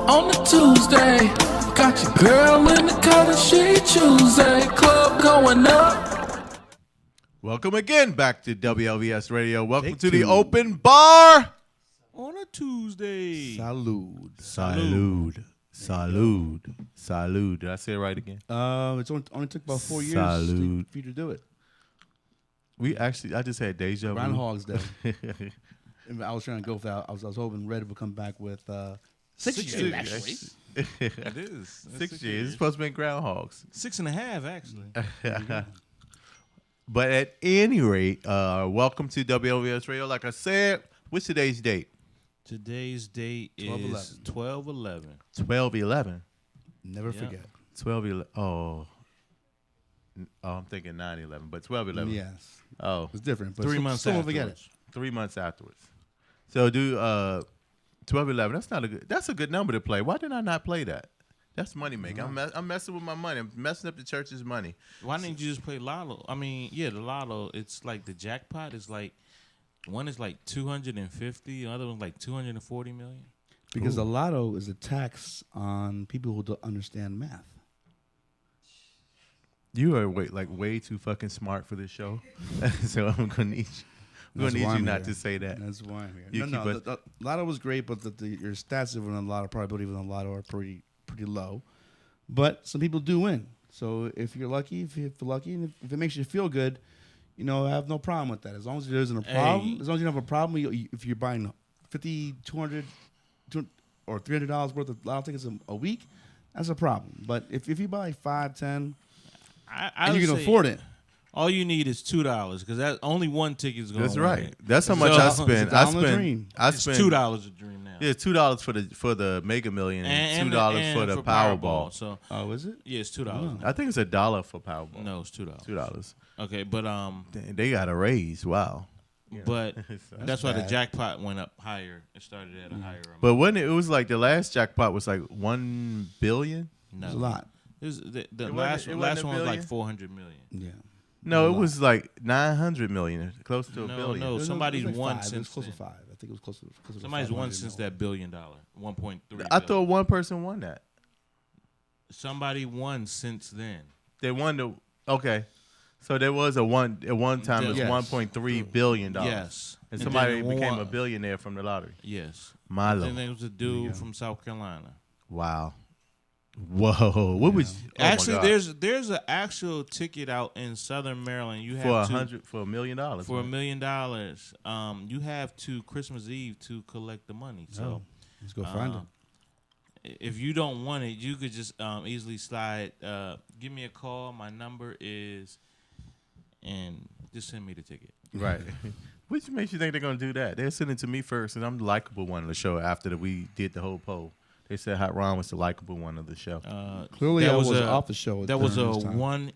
on a Tuesday. Got your girl in the cut and she Tuesday. Club going up. Welcome again back to WLVS Radio. Welcome to the open bar on a Tuesday. Salud. Salud. Salud. Salud. Did I say it right again? It's only took about 4 years for you to do it. I just had deja vu. Groundhog's Day. I was trying to go with that. I was hoping Red would come back with 6 years, actually. It is. 6 years. It's supposed to be groundhogs. 6.5, actually. But at any rate, welcome to WLVS Radio. Like I said, what's today's date? Today's date is 12/11. 12/11. Never forget. 12/11. Oh, I'm thinking 9/11, but 12/11. Yes. Oh, it's different. But 3 months. Still won't forget it. 3 months afterwards. So do 12/11. That's a good number to play. Why did I not play that? That's money making. I'm messing with my money. I'm messing up the church's money. Why didn't you just play Lotto? I mean, yeah, the Lotto. It's like the jackpot is like one is like 250, the other one's like 240 million. Because the Lotto is a tax on people who don't understand math. You are way too fucking smart for this show. So I'm gonna need you not to say that. That's why I'm here. The Lotto was great, but your stats even on Lotto, probability even on Lotto are pretty low. But some people do win. So if you're lucky, and if it makes you feel good, I have no problem with that. As long as there isn't a problem, as long as you don't have a problem, if you're buying $50, $200, or $300 worth of Lotto tickets a week, that's a problem. But if you buy 5, 10, and you can afford it, all you need is $2 because that only one ticket is going. That's right. It. That's how much I spend. I spend $2 a dream now. Yeah, it's $2 for the Mega Million and $2 for the Powerball. So, is it? Yeah, it's $2. I think it's $1 for Powerball. No, it's $2. $2. Okay, but they got a raise. Wow. But that's why the jackpot went up higher. It started at a higher amount. But when it was like the last jackpot was like $1 billion. No, it was a lot. It was the last one was like 400 million. Yeah. No, it was like 900 million, close to a billion. No, somebody's won since. It was close to 5. I think it was close to. Somebody's won since that $1 billion, 1.3. I thought one person won that. Somebody won since then. They won okay. So there was at one time it was $1.3 billion. Yes. And somebody became a billionaire from the lottery. Yes. Milo. And there was a dude from South Carolina. Wow. Whoa! What was actually? There's an actual ticket out in Southern Maryland. You have $1 million. For $1 million, you have to Christmas Eve to collect the money. So let's go find it. If you don't want it, you could just easily slide. Give me a call. My number is, and just send me the ticket. Right. Which makes you think they're gonna do that? They're sending it to me first, and I'm the likable one of the show after we did the whole poll. They said Hot Ron was the likable one of the show. Clearly, I was off the show. That was a one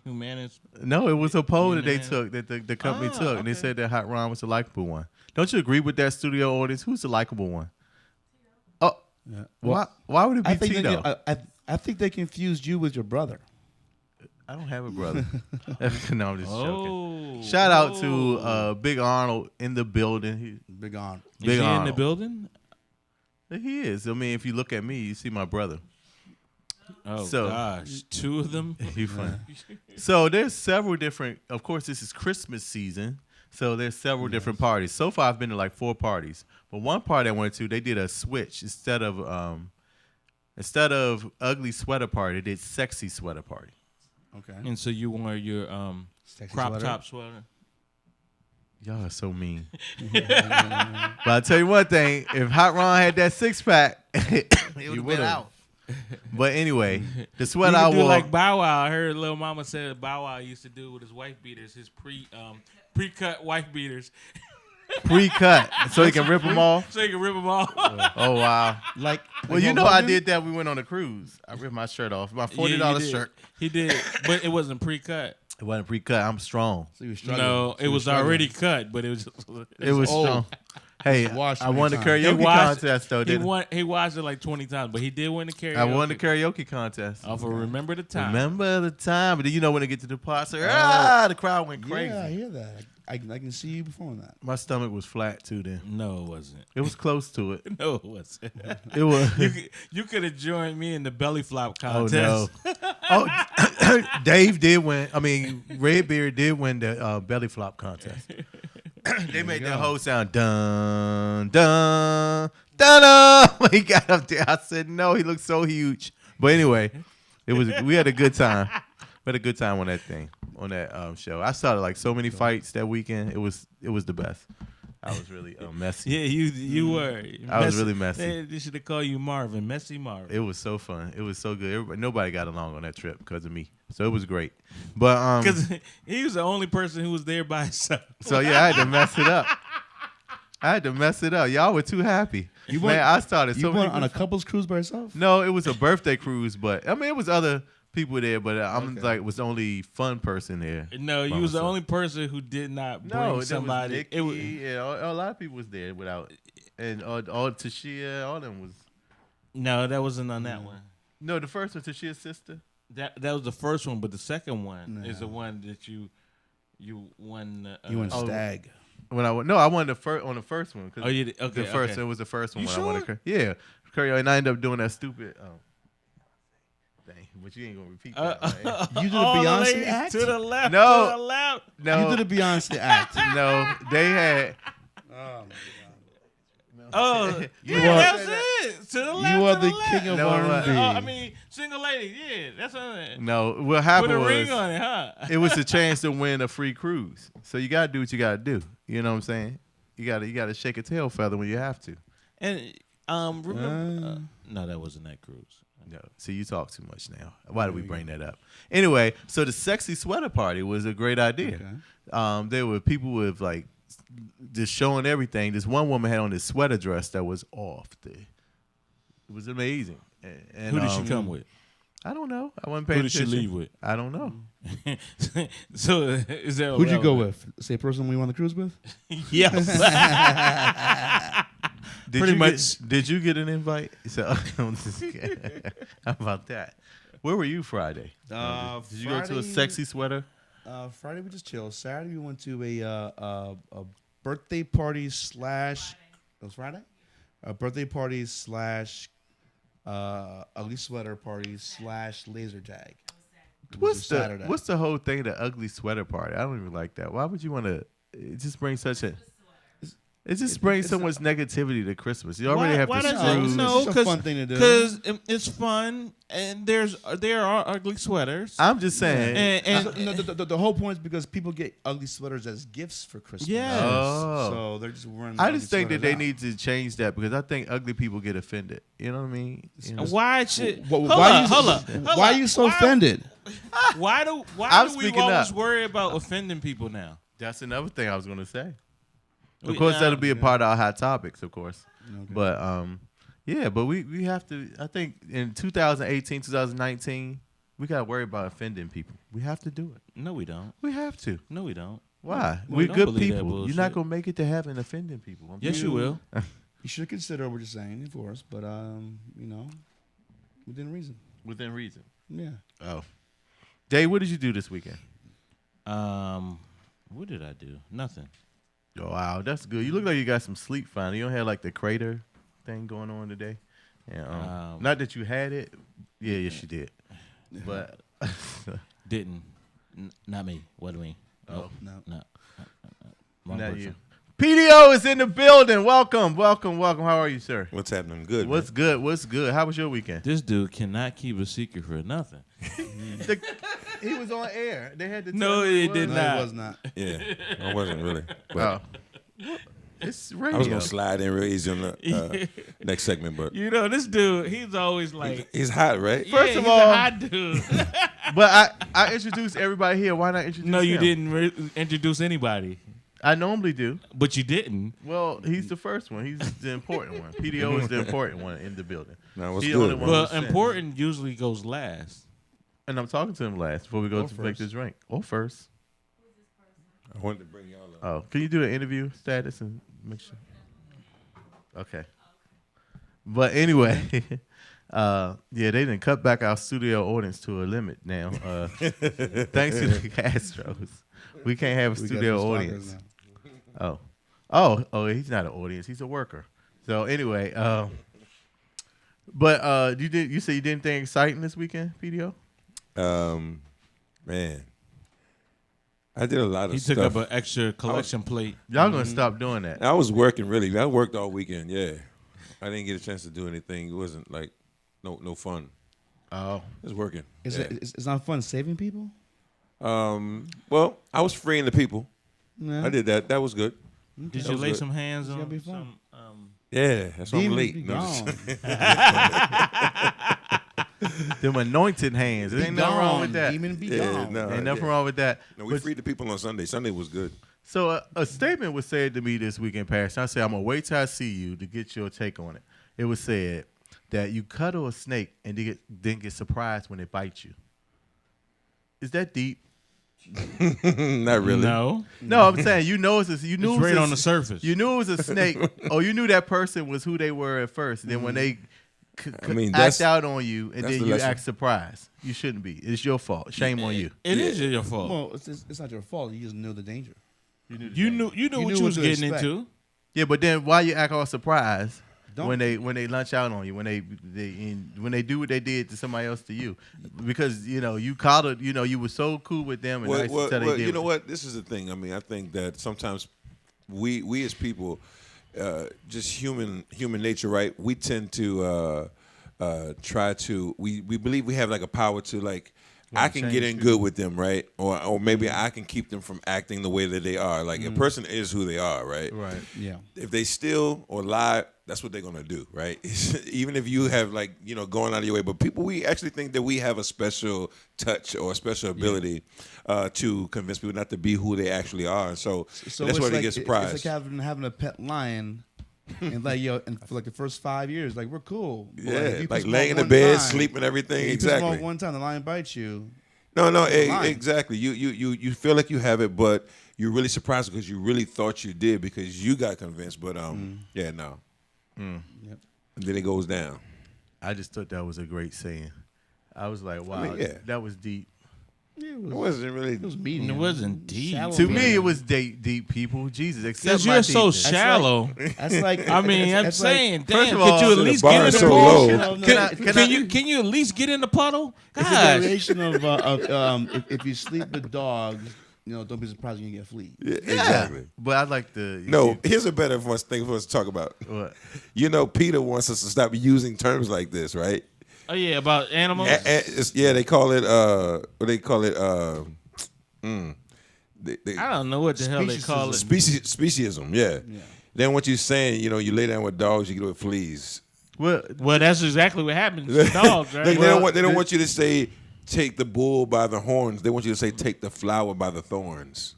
humanist. No, it was a poll that they took, that the company took, and they said that Hot Ron was the likable one. Don't you agree with that, studio audience? Who's the likable one? Oh, yeah. Well, why would it be Tito? I think they confused you with your brother. I don't have a brother. No, I'm just joking. Shout out to Big Arnold in the building. Big Arnold. Is he in the building? He is. I mean, if you look at me, you see my brother. Oh, gosh. Two of them? He's funny. So there's several different, of course, this is Christmas season, so there's several different parties. So far, I've been to like 4 parties. But one party I went to, they did a switch. Instead of ugly sweater party, they did sexy sweater party. Okay. And so you wore your crop top sweater? Y'all are so mean. But I'll tell you one thing. If Hot Ron had that 6-pack, it would have been out. But anyway, the sweater I wore. Like Bow Wow. I heard Lil Mama said Bow Wow used to do with his wife beaters, his pre-cut wife beaters. Pre-cut. So he can rip them off? So he can rip them off. Oh, wow. Well, you know I did that. We went on a cruise. I ripped my shirt off. My $40 shirt. He did. But it wasn't pre-cut. It wasn't pre-cut. I'm strong. So you were struggling. No, it was already cut, but it was it was strong. Hey, Watched I many won the times. karaoke contest though. Didn't I? He watched it like 20 times, but he did win the karaoke. I won the karaoke contest. Oh, for Remember the Time. Remember the time, but then you know when it get to the part, the crowd went crazy. Yeah, I hear that. I can see you performing that. My stomach was flat too. Then No, it wasn't. it was close to it. No, it wasn't. It was. You could have joined me in the belly flop Oh contest. no! Oh, Dave did win. I mean, Redbeard did win the belly flop contest. They made that whole sound dun dun dun dun. When he got up there, I said no. He looked so huge. But anyway, we had a good time. We had a good time on that thing, on that show. I saw like so many fights that weekend. It was the best. I was really messy. Yeah, you were. I was really messy. They should have called you Marvin, Messy Marvin. It was so fun. It was so good. Nobody got along on that trip because of me. So it was great. But Because he was the only person who was there by himself. so yeah, I had to mess it up. Y'all were too happy. I started. You went on a couples cruise by yourself? No, it was a birthday cruise, but I mean it was other people there, but I'm like was the only fun person there. No, you was the only person who did not bring somebody. Nikki, a lot of people was there without, and all Tashia, all them was. No, that wasn't on that one. No, the first one, Tashia's sister. That was the first one, but the second one is the one that you won. You went stag. When I won on the first one. Oh, you did? Okay, the first okay. it was the first one You when sure? I won the karaoke, and I ended up doing that stupid. Dang, but you ain't gonna repeat that. You did a all the Beyonce way act? to the left. No. To the left. No, You did a Beyonce act. no, they had. Oh, my Oh, You yeah, are- that's it. To the left. You are to the left. king of No, R&B. I mean, single lady. Yeah, that's on it. No, what Put happened a was ring on it, huh? it was a chance to win a free cruise. So you gotta do what you gotta do. You know what I'm saying? You gotta shake a tail feather when you have to. And remember, no, that wasn't that cruise. No, see, you talk too much now. Why did we bring that up? Anyway, so the sexy sweater party was a great idea. Okay. There were people with like just showing everything. This one woman had on this sweater dress that was off. It was amazing. And Who did she come with? I don't know. I wasn't paying Who did she attention. leave with? I don't know. So is that Who'd you go with? Same person we won the cruise with? Yes. Did Pretty you much. Did you get an invite? So, I'm just kidding. How about that? Where were you Friday? Did you go to a sexy sweater? Friday we just chilled. Saturday we went to a birthday party slash. It was Friday. A birthday party slash ugly sweater party slash laser tag. It was Saturday. What's the whole thing? The ugly sweater party. I don't even like that. Why would you want to? It just brings such a. It just brings so much negativity to Christmas. You already have why to does screw. it? No, It's just a fun thing to do. Because it's fun, and there are ugly sweaters. I'm just saying. and No, the whole point is because people get ugly sweaters as gifts for Christmas. Yes. Oh. So they're just wearing. I ugly just think that sweaters they out. need to change that because I think ugly people get offended. You know what I mean? You know? why should Why why are you so offended? Why do I'm we speaking always up. worry about offending people now? That's another thing I was going to say. Of We- course, uh, that'll be a part of our hot topics, of course. Okay. But yeah, but we have to. I think in 2018, 2019, we got to worry about offending people. We have to do it. No, we don't. We have to. No, we don't. Why? We We're don't good believe that people. You're bullshit. not gonna make it to heaven offending people. Yes, you will. You should consider what you're saying for us, but within reason. Within reason. Yeah. Oh, Dave, what did you do this weekend? What did I do? Nothing. Oh, wow, that's good. You look like you got some sleep finally. You don't have like the crater thing going on today. Yeah, not that you had it. Yeah, yes, you did. But Didn't. Not me. What do you mean? Oh. No. Wrong not person. you. PDO is in the building. Welcome. How are you, sir? What's happening? Good. What's good? What's good? How was your weekend? This dude cannot keep a secret for nothing. He was on air. They had to. No, he did No, not. it was not. Yeah, I wasn't really. But Oh. It's radio. I was gonna slide in real easy on the next segment, but You know, this dude, he's always like, he's hot, right? yeah, First of he's all- a hot dude. But I introduced everybody here. Why not introduce No, you him? didn't introduce anybody, I normally do. but you didn't. Well, he's the first one. He's the important one. PDO is the important one in the building. No, what's He's the only good? one Well, who's sent. important usually goes last. And I'm talking to him last before we go Or to make first. this drink. Or first. I wanted to bring y'all up. Oh, can you do the interview status and make sure? Okay. But anyway, yeah, they didn't cut back our studio audience to a limit now. Thanks to the Castros. We can't have a studio audience. Oh, he's not an audience. He's a worker. So anyway, but you said you did anything exciting this weekend, PDO? Man, I did a lot of He stuff. took up an extra collection plate. Y'all gonna stop doing that? I was working really. I worked all weekend. Yeah, I didn't get a chance to do anything. It wasn't like no fun. Oh, I was working. It's not fun saving people? Well, I was freeing the people. No. I did that. That was good. Did That you was lay good. some hands It's on gonna be fun. some? Yeah, that's why I'm Demon late. be No, just- gone. them anointed hands. There ain't nothing wrong with that. Demon be Yeah, gone. no. Ain't nothing wrong with that. No, we But- freed the people on Sunday. Sunday was good. So a statement was said to me this weekend, Pastor. I said, I'm going to wait till I see you to get your take on it. It was said that you cuddle a snake and then get surprised when it bites you. Is that deep? Not really. No, No, I'm saying you know it's it's right on the surface. You knew it was a snake, or you knew that person was who they were at first. Then when they I mean, act that's- out on you, and that's then the you lesson. act surprised. You shouldn't be. It's your fault. Shame on you. It is your fault. Well, it's not your fault. You just knew the danger. You knew what knew you what was to getting expect. into. Yeah, but then why you act all surprised Don't. when they lunch out on you, when they do what they did to somebody else to you, because you coddled, you were so cool with them and nice until they did. You know what? This is the thing. I mean, I think that sometimes we as people, just human nature, right? We tend to try to we believe we have like a power to like. I can get in good with them, right? Or maybe I can keep them from acting the way that they are. Like a person is who they are, right? Right. Yeah. If they steal or lie, that's what they're gonna do, right? Even if you have like going out of your way, but we actually think that we have a special touch or a special ability to convince people not to be who they actually are, and so that's it's why they like, get surprised. It's like having a pet lion, and and for like the first 5 years, like we're cool. But Yeah, if you like piss laying in them the off one bed, time- sleep, and everything. if you piss them Exactly. off one time, the lion bites you. No, lying. exactly. You feel like you have it, but you're really surprised because you really thought you did because you got convinced. But yeah, no. Yep. And then it goes down. I just thought that was a great saying. I was like, wow, yeah. that was deep. Yeah, It wasn't really. It was medium. It wasn't deep. Shallow To medium. me, it was deep, people. Jesus, accept Because my you're so deepness. shallow. That's like. I mean, I'm that's like- saying, first damn, of all, could you at the least bar get in is the so pool? low. Can you at least get in the puddle? It's a Gosh. variation of if you sleep with dogs, don't be surprised when you get fleas. Yeah, exactly. But I like the No, here's a better thing for us to talk about. What? Peter wants us to stop using terms like this, right? Oh yeah, about animals. They call it. What they call it? I don't know what the hell they call it. Speciesism. Yeah. Then what you're saying, you lay down with dogs, you get with fleas. Well, Well, that's exactly what happens to dogs, right? They don't want you to say take the bull by the horns. They want you to say take the flower by the thorns.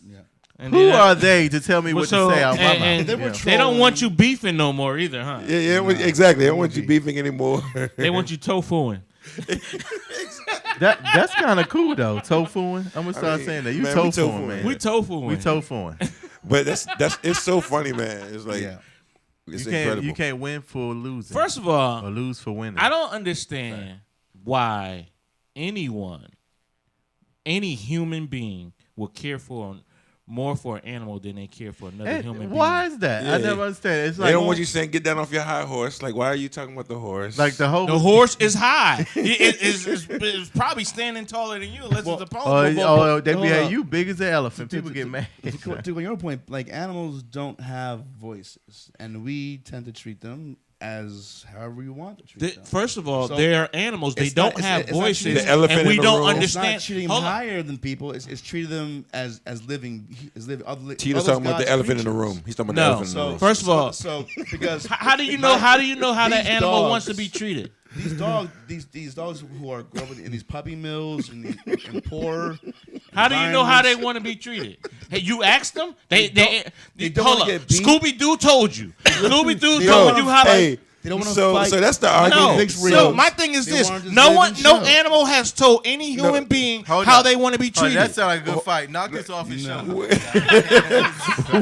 Yeah. And who then are they to tell me what to say out my mouth? and They were they don't want you beefing no more either, huh? Yeah, exactly. They don't want you beefing anymore. They want you tofuing. That's kind of cool though. Tofuing. I'm gonna start saying that. You man, we tofuing, tofuing. man. We tofuing. We tofuing. But that's it's so funny, man. It's like Yeah. it's You incredible. can't win for losing. First of or all, lose for winning. I don't understand why anyone, any human being, will care more for an animal than they care for another human why being. is that? I Yeah. never understand. It's like They don't want you saying get down off your high horse. Like, why are you talking about the horse? like the whole The horse is high. It's probably standing taller than you unless it's a pony. they be Hold at up. you big as an elephant. To- People to- get to- mad. To your point, like animals don't have voices, and we tend to treat them as however you want to treat them. First of all, So, they are animals. They it's don't not- have it's not voices, treating- The elephant and we in the don't room. It's not understand. treating them Hold on. higher than people. It's treating them as living. Tito's talking about the elephant in the room. He's talking about the No. elephant in the So room. first of all, so because how do you know? How do you know how that These animal dogs- wants to be treated? these dogs who are growing in these puppy mills and poor. How do you know how they environments, want to be treated? Hey, you asked them. They don't hold wanna up. get beat. Scooby Doo told you. Scooby Doo Yo, told you how to. hey, They don't want to So fight. that's the No. argument. Mixed So reels. my thing is They this: wanna just no live one, and no show. animal has told any human being Hold how up. they want to be Oh, treated. that sounds like a good fight. Knock this off his show.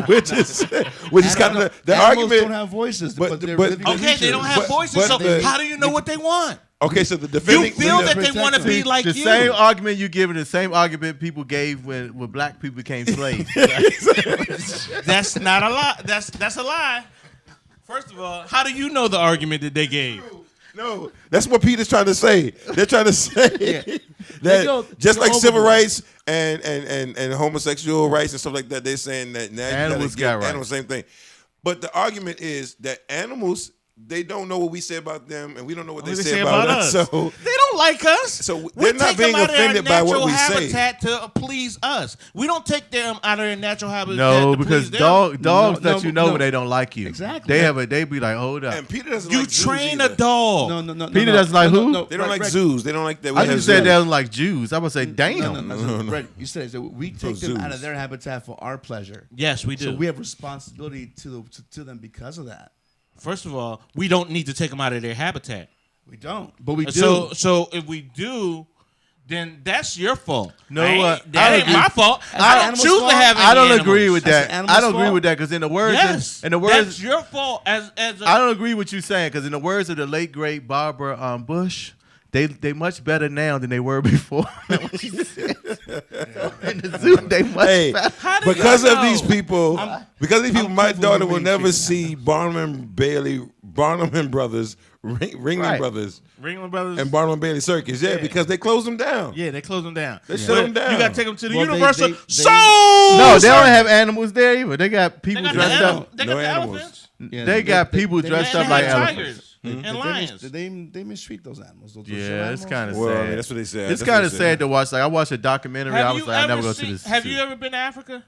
which is kind of the Animals argument. don't have voices, but- but they're but- living Okay, creatures. they don't have But- voices, but so the- how do you know what they want? Okay, so the You defending. feel that they protect want to them. be like the you. same argument you give, the same argument people gave when black people became slaves. That's not a lie. That's a lie. First of all, how do you know the argument that they gave? No, that's what Peter's trying to say. They're trying to say They that go- just go like civil overboard. rights and homosexual rights and stuff like that, they're saying that now Animals you gotta got give rights. animals same thing. But the argument is that animals, they don't know what we say about them, and we don't know what they say about us. So They don't like us. So We they're not take them being out of their offended by what natural we say. habitat to please us. We don't take them out of their natural habitat. No, to because please them. dogs No, let you no, know no. when they don't like you. Exactly. They be like, hold up. and Peter doesn't You like zoos train either. a dog. No. Peter doesn't like who? They don't like Greg, zoos. They don't like that. We I have just said zoos. they don't like Jews. I would say, damn. No. Brett, you said it. So we take them out zoos. of their habitat for our pleasure. Yes, we do. So we have responsibility to them because of that. First of all, we don't need to take them out of their habitat. We don't, but we do. So if we do, then that's your fault. No, I ain't- what? that I ain't agree. my fault. As I an don't animal's choose fault? to have any I don't animals. agree with That's that. the animal's I don't agree fault? with that because in the words, Yes, in the words, that's your fault. As a, I don't agree with you saying because in the words of the late great Barbara Bush, they much better now than they were before. What she said. In the zoo, they much Hey, better. How do you because of know? these people, my careful daughter with will being never treated see Barnum and Brothers, Ringling Right. Brothers, Ringling Brothers. and Barnum and Bailey Circus. Yeah, because they closed them down. Yeah, they close them down. They shut But them down. You got to take them to the Well, Universal. they- so No, they don't have animals there either. They got They people got the, dressed animal, up. they No got the animals. elephants. Yeah, They got people dressed They up have like tigers elephants. and lions. They mistreat those animals. Those show Yeah, it's animals. kind of Well, I sad. mean, that's what they said. It's That's what kind they of said. sad to watch. Like I watched a documentary. I was like, I never go to this. Have you ever been to Africa?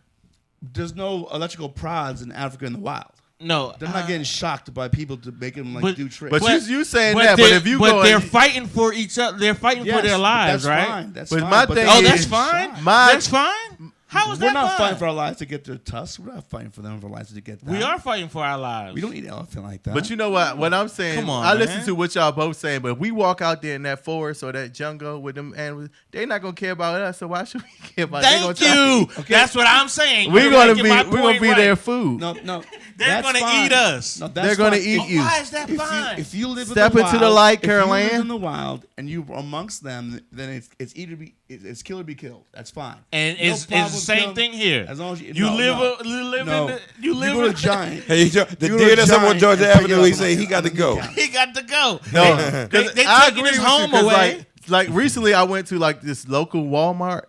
There's no electrical prods in Africa in the wild. No. They're not getting shocked by people to make them like but- do tricks. But you saying that, but they're- if you but go, they're fighting for each other. They're fighting for their lives, that's right? Fine. That's But fine. my but thing they're Oh, is- that's shot. fine. My- That's fine. How is We're that not fine? fighting for our lives to get their tusks. We're not fighting for them for lives to get that. We are fighting for our lives. We don't eat elephant like that. But you know what? What I'm saying, Come on, I listen man. to what y'all both saying, but if we walk out there in that forest or that jungle with them animals, they're not gonna care about us. So why should we care about? Thank you. That's what I'm saying. We're You're gonna making be my we're gonna point be right. their food. no, They're that's gonna fine. eat us. No, that's They're gonna fine. eat Oh, you. why is that fine? If you live Step in the into wild, the light, if you live Caroline. in the wild and you amongst them, then it's either it's kill or be killed. That's fine. And No it's problem the same killing- thing here. As long as you You no, live no. you live No. in the, you live go to in Giant. Hey, the You go deer to that's up on Giant Georgia and pick it Avenue, up he on say the- he got to on the go. kneecap. He got to go. No, They I taking agree his with home you, 'cause, away. Like recently, I went to like this local Walmart,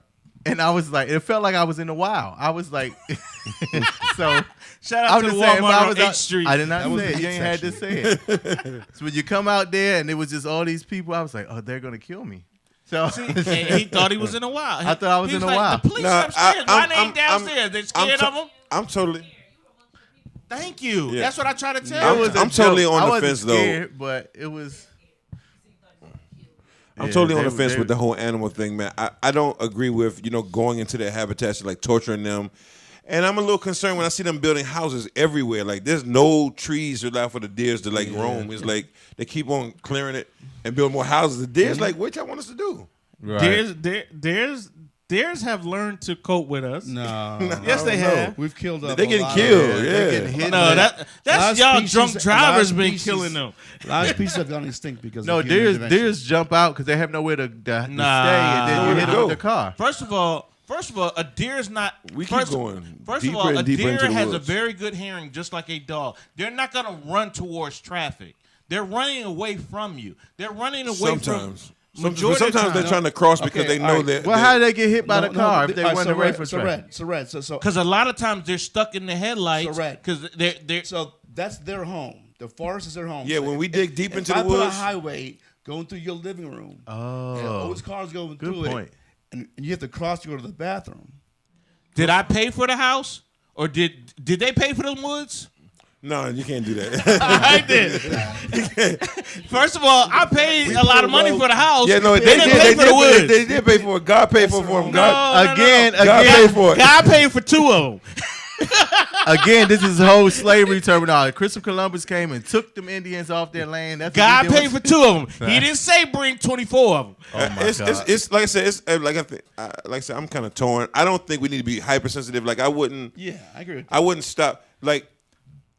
and I was like, it felt like I was in the wild. I was like, so. Shout I out was to the just saying, Walmart if I on was 8th out- Street. I did not That was say it. the You meat ain't had to say it. So when you come out there and it was just all these people, I was like, oh, they're gonna kill me. So And he thought he was in the wild. I thought I was He in the like, wild. The police Nah, upstairs. Why I'm- they ain't downstairs? They scared of him. I'm totally. Thank you. Yeah. That's what I try to tell it you. was a I'm totally joke. on I the wasn't fence, though. scared, but it was. I'm Yeah, totally on they- the fence they- with the whole animal thing, man. I don't agree with, going into their habitats, like torturing them. And I'm a little concerned when I see them building houses everywhere. Like, there's no trees allowed for the deers to, like, roam. It's like they keep on clearing it and build more houses. The deer's like, what y'all want us to do? Right. Deers have learned to cope with us. No. Yes, they have. We've killed up. They a getting lot killed, of- They're yeah. getting hit. No, but- that's Lot y'all species- drunk drivers lot been species- killing them. A lot of species have gone extinct because no, of human deers intervention. jump out because they have nowhere to stay, and then Nowhere you to hit them go. with the car. First of all, a deer is not. We keep going First deeper of all, and a deeper deer into the has a woods. very good hearing, just like a dog. They're not gonna run towards traffic. They're running away from you. They're running away Sometimes. from. Majority of the Sometimes they're time. trying to cross because Okay, they know all right. that. Well, how did they get hit by the car if they all right, went away from traffic? So Red. So Because a lot of times they're stuck in the headlights. So, right. Because they're. So that's their home. The forest is their home. Yeah, So when we dig deep if into I the put a woods- highway going through your living room, and all these cars going Good through point. it, and you have to cross to go to the bathroom. Did I pay for the house, or did they pay for the woods? No, you can't do that. I did. First of all, I paid a lot of money for the house. Yeah, no, they didn't pay for the woods. They did pay for it. God paid for it. No, God, no, Again, no. God again, paid for it. God paid for two of them. Again, this is whole slavery terminology. Christopher Columbus came and took them Indians off their land. That's God what he paid did. for 2 of them. He didn't say bring 24 of them. Oh my God. It's like I said. It's like I said. I'm kind of torn. I don't think we need to be hypersensitive. Like I wouldn't. Yeah, I agree. I wouldn't stop. Like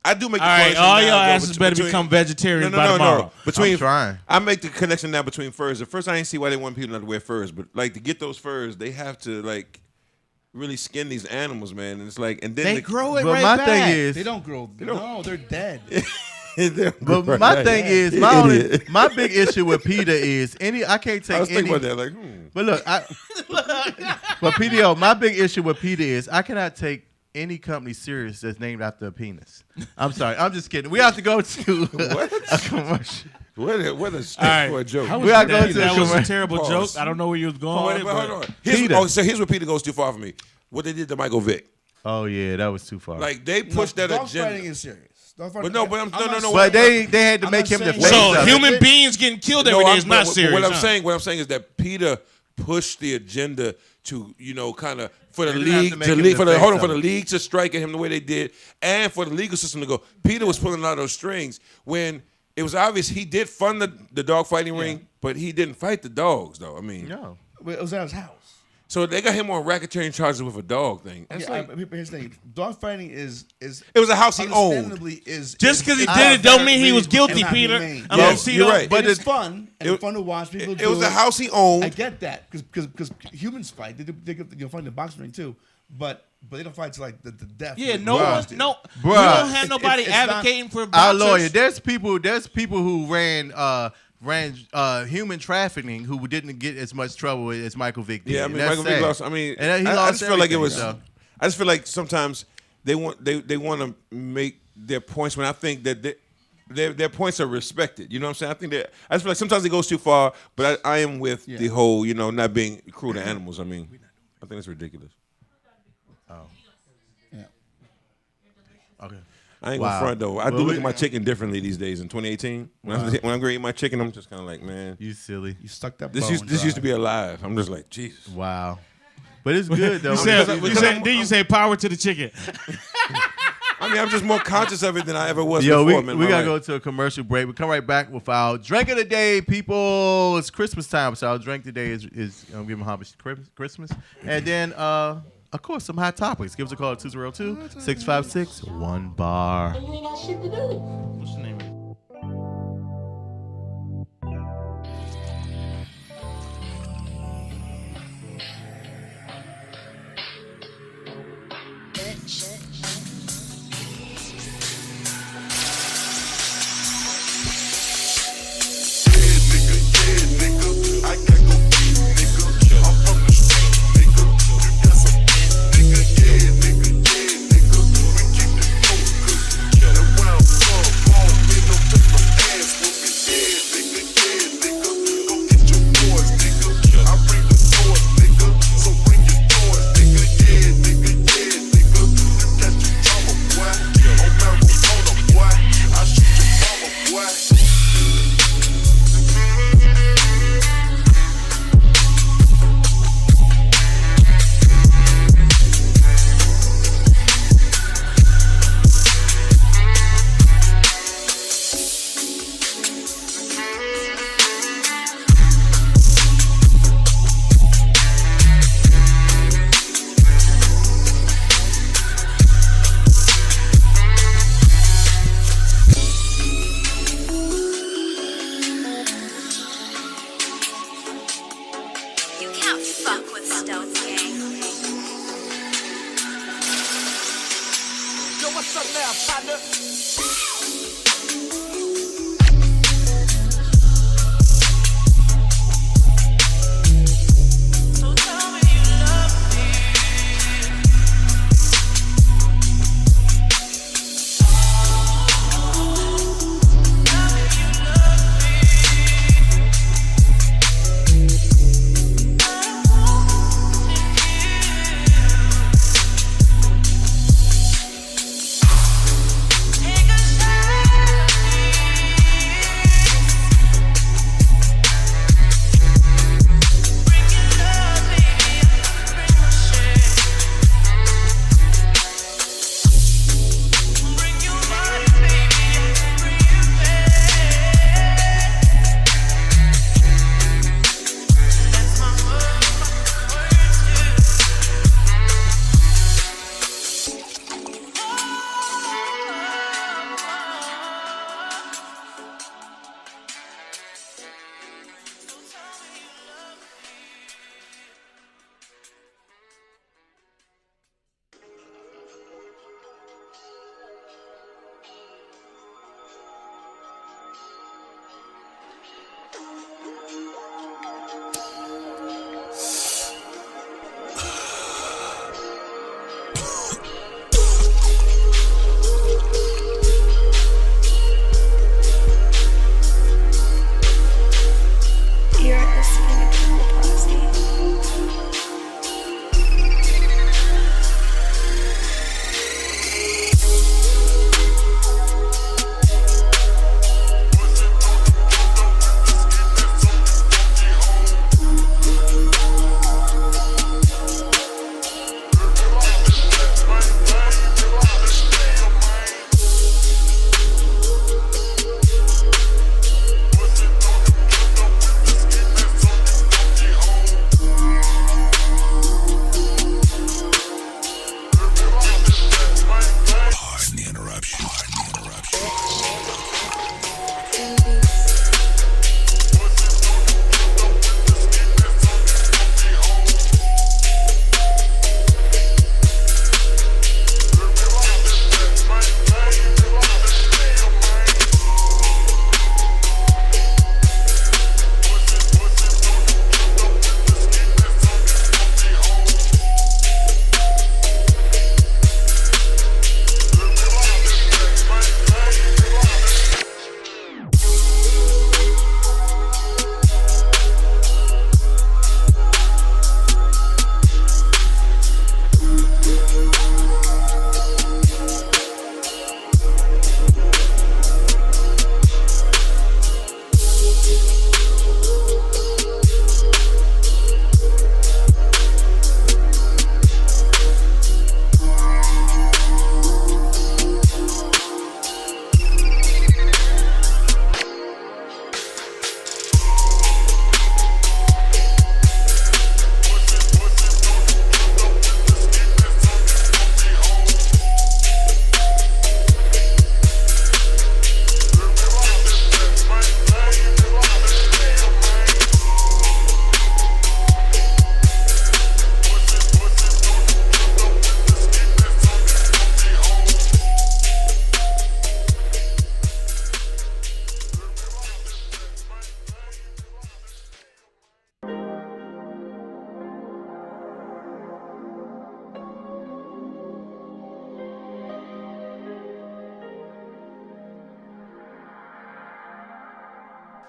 I do make. All the right, connection all now, y'all though, asses better become vegetarians by tomorrow. Between I'm trying. I make the connection now between furs. At first, I didn't see why they want people not to wear furs, but like to get those furs, they have to like really skin these animals, man. And it's like, and then They grow it But right my back. thing is, They don't grow. No, they're dead. but my thing is, my big issue with PETA is I can't take I was any. thinking about that, like, But look, but PDO, my big issue with PETA is I cannot take any company serious that's named after a penis. I'm sorry, I'm just kidding. We have to go to a commercial. what a step All right. for a joke. We gotta go to That a was a commercial. terrible Pause. joke. I don't know where you was going with it. Hold But on. PETA. So here's where Peter goes too far for me. What they did to Michael Vick. Oh yeah, that was too far. Like they pushed that Dog agenda. fighting is serious. Dog But fighting, no, but I'm not no. but they had to I'm make not him the saying- face so of it. human beings getting killed every day is not but serious. What I'm huh? saying is that Peter pushed the agenda to, kind of for the They didn't have league to make to him league the for the face for of the it. league to strike at him the way they did, and for the legal system to go. Peter was pulling out those strings when it was obvious he did fund the dog fighting ring, but he didn't fight the dogs though. I mean, No. Wait, it was at his house. so they got him on racketeering charges with a dog thing. That's Yeah, like, here's the thing. Dog fighting is it was a house he owned. understandably is Just because he is did it don't mean he was and guilty, not Peter. humane. I'm Yeah, gonna see you're though. right. But But it's fun and it- fun to watch people do. It was a house he I owned. get that because humans fight. They fight in the boxing ring too, but they don't fight to like the death. Yeah, Like, no dogs one, do. no. Bruh. You don't have nobody It's not- advocating for Our boxers. lawyer. There's people who ran human trafficking who didn't get as much trouble as Michael Vick did. Yeah, I And mean, that's Michael Vick sad. lost. I mean, And he I lost just feel like it everything, was. so. I just feel like sometimes they want to make their points when I think that their points are respected. You know what I'm saying? I think that I just feel like sometimes it goes too far. But I am with the whole not being cruel to animals. I mean, I think it's ridiculous. Yeah. Okay. I ain't Wow. gonna front though. I do Well, look at my chicken differently these days. In 2018, when I'm going to eat my chicken, I'm just kind of like, man, You silly. You stuck that. this bone used to dry. be alive. I'm just like, Jesus. Wow. But it's good though. Then you say power to the chicken. I mean, I'm just more conscious of it than I ever was Yo, before. we man, gotta in my go life. to a commercial break. We come right back with our drink of the day, people. It's Christmas time, so our drink today is giving homage to Christmas, and then of course some hot topics. Give us a call at 202-656-1BAR. You ain't got shit to do. What's the name of it?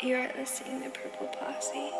You're listening to Purple Posse.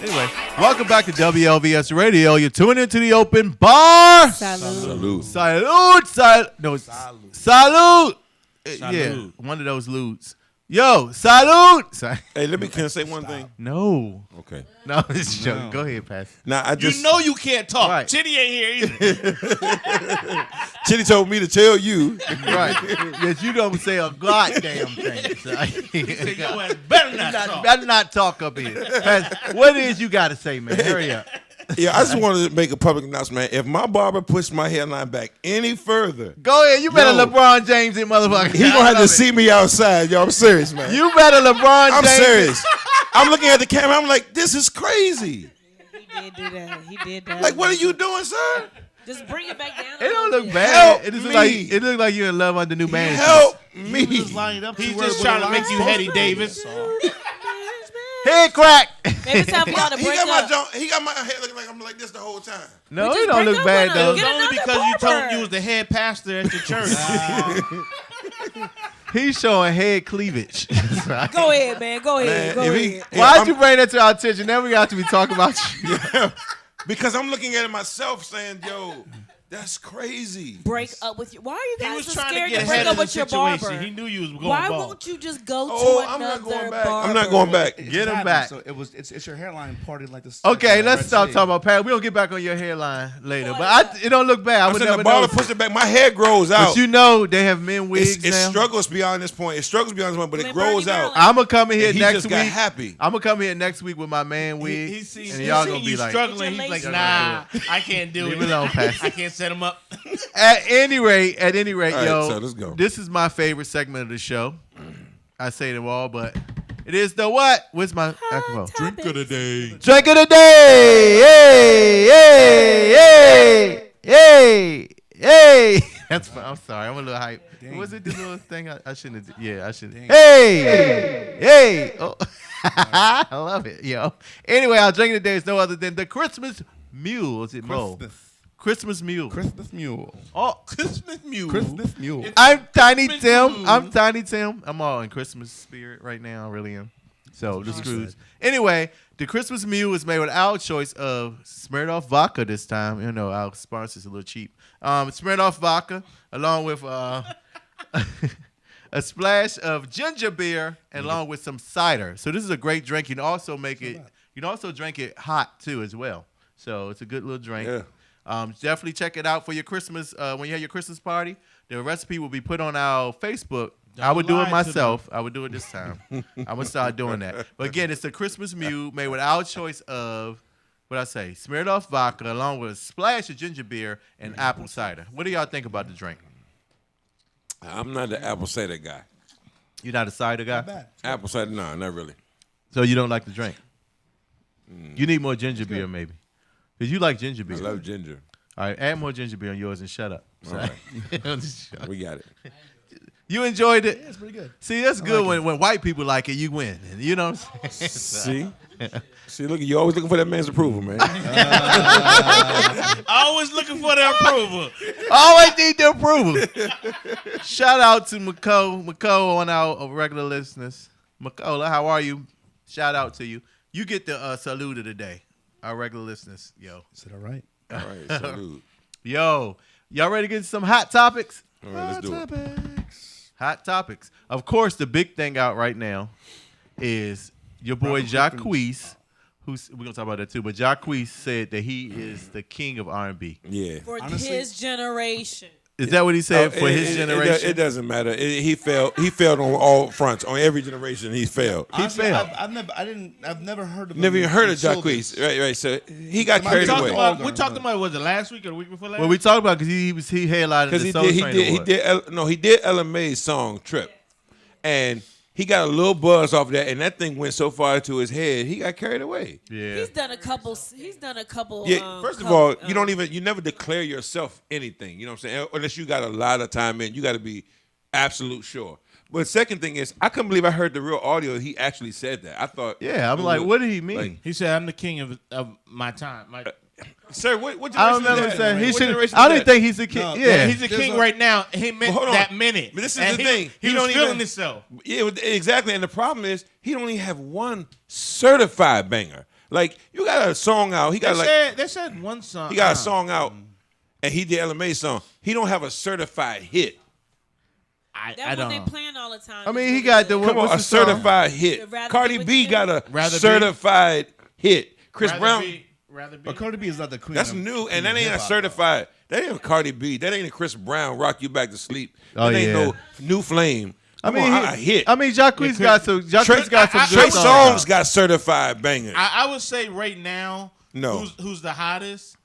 Anyway, welcome back to WLVS Radio. You're tuning into the open bar. Salute. Salute. Yeah, one of those lewds. Yo, salud. Sorry. Hey, can I say one thing? No. Okay. No, it's a joke. Go ahead, Pastor. Now I just You know you can't talk. Right. Chitty ain't here either. Chitty told me to tell you. Right. Yes, you don't say a goddamn thing. Say your ass better not talk. Better not talk up here. Pastor, what is you got to say, man? Hurry up. Yeah, I just wanted to make a public announcement. If my barber pushed my hairline back any further, Go ahead. You better Yo. LeBron James it, motherfucker. he gonna have to see me outside. Yo, I'm serious, man. You better LeBron I'm James it. serious. I'm looking at the camera. I'm like, this is crazy. He did do that. He did that. Like, what are you doing, sir? Just bring it back down. It don't look bad. bad. Help It just look me. like it look like you're in love under new management. Help You me. just lined up. He's to where just the trying to line's make you supposed Hetty to be. Davis. Head crack. Maybe it's time for y'all to He break got my up. junk. He got my hair looking like I'm like this the whole time. No, We it just don't break look up bad with though. him. It's Get only another because you told him barber. you was the head pastor at your church. He's showing head cleavage. Go ahead, man. Go ahead. Go if he- ahead. Why'd I'm- you bring that to our attention? Now we got to be talking about you. Because I'm looking at it myself saying, yo, that's crazy. Break up with you. Why are you He guys was so trying to scared get to break ahead up of the with your situation. barber? He knew you was going Why bald. won't you just go to Oh, I'm another not going back. barber? I'm not going back. It Get just him happened, back. So it's your hairline parted like this. Okay, like let's red stop shade. talking about Pat. We're gonna get back on your hairline later. Why But not? it don't look bad. I I'm would saying never the barber know. pushed it back. My hair grows out. But you know they have men wigs it now. struggles beyond this point. It struggles beyond this point, but it Man, grows Bernie out. Maryland. I'm gonna come in here And he next just week. got happy. I'm gonna come here next week with my man wig, He sees and y'all gonna you be like, struggling. Get He's your like, laces. nah, I can't do leave it. it alone, Pastor. I can't set him up. At any rate, All right, yo, so let's go. this is my favorite segment of the show. I say them all, but it is the what? Where's my alcohol? Drink of the day. Drink of the day! Hey, hey, hey, hey, hey. That's fine. I'm sorry. I'm a little hype. Was it this little thing? I shouldn't have. Yeah, I shouldn't. Hey, hey. Oh. I love it, yo. Anyway, our drink of the day is no other than the Christmas Mule. Is it Mo? Christmas Mule. Christmas mule. Oh, Christmas mule. Christmas mule. I'm Tiny Christmas Tim. Mule. I'm Tiny Tim. I'm all in Christmas spirit right now. I really am. So the Scrooge. Anyway, the Christmas Mule is made with our choice of Smirnoff vodka this time. You know, our sponsor's a little cheap. Smirnoff vodka, along with a splash of ginger beer, and along with some cider. So this is a great drink. You can also make it. You can also drink it hot too, as well. So it's a good little drink. Yeah. Definitely check it out for your Christmas. When you have your Christmas party, the recipe will be put on our Facebook. I would do lie it to myself. I would do it this time. I'm gonna start doing that. But again, it's the Christmas Mule made with our choice of what I say, Smirnoff vodka, along with a splash of ginger beer and apple cider. What do y'all think about the drink? I'm not the apple cider guy. You're not a cider guy, Bad. Apple cider, no, not really. so you don't like the drink. You need more ginger beer, maybe, because you like ginger I beer. love ginger. All right, add more ginger beer on yours and shut up. All right. Right. We got it. You enjoyed it. Yeah, it's pretty good. See, that's good when white people like it, you win. You know what I'm saying? See, look, you always looking for that man's approval, man. Always looking for the approval. Always need the approval. Shout out to Mako on our regular listeners. Makola, how are you? Shout out to you. You get the salute of the day. Our regular listeners. Yo. Is it all right? All right, salute. Yo. Y'all ready to get some hot topics? All right, let's do it. Hot topics. Of course, the big thing out right now is your boy Jacquees, who's we're gonna talk about that too. But Jacquees said that he is the king of R&B. Yeah. For Honestly- his generation. Is that what he said for his It generation? doesn't matter. He failed. He failed on all fronts. On every generation, he failed. Honestly, failed. I've never heard of him. Never even heard of until Jacquees. this. Right. So he got Am I carried talking away. about- We talked about, was it last week or the week before last? Well, we talked about because he headlined Because the he Soul did, Train Award. he did LMA's song Trip, and he got a little buzz off that, and that thing went so far to his head, he got carried away. Yeah. He's done a couple. Yeah. First of all, you never declare yourself anything. You know what I'm saying? Unless you got a lot of time in, you got to be absolute sure. But second thing is, I couldn't believe I heard the real audio. He actually said that. I thought, Yeah, I'm it like, was- what did he mean? like, He said, "I'm the king of my time." sir, what generation I don't remember is that? saying he What should. generation I is didn't that? think he's a king. No, yeah, He's the There's king a- right now. He meant Well, hold on. that minute. But this is And the he- thing. He He was don't feeling even- himself. Yeah, exactly. And the problem is, he don't even have one certified banger. Like, you got a song out. He got They said one song. he got a song out, and he did LMA song. He don't have a certified hit. I That's what don't they know. playing all the time. I mean, It's he really got the good. Come on, what's a the song? certified hit. You'd rather Cardi be with B you? got a Rather be- certified hit. Chris Rather Brown. rather be. But Cardi B is not the queen. That's of- new, queen and that of ain't a hip-hop, certified. That ain't a Cardi B. That ain't a Chris Brown. Rock you back to sleep. Oh, That ain't yeah. no new flame. I Come mean, on, a hit. I mean, Jacquees got some. Trey, Jacquees got some Trey good songs. Songz got certified bangers. I would say right now, No. who's the hottest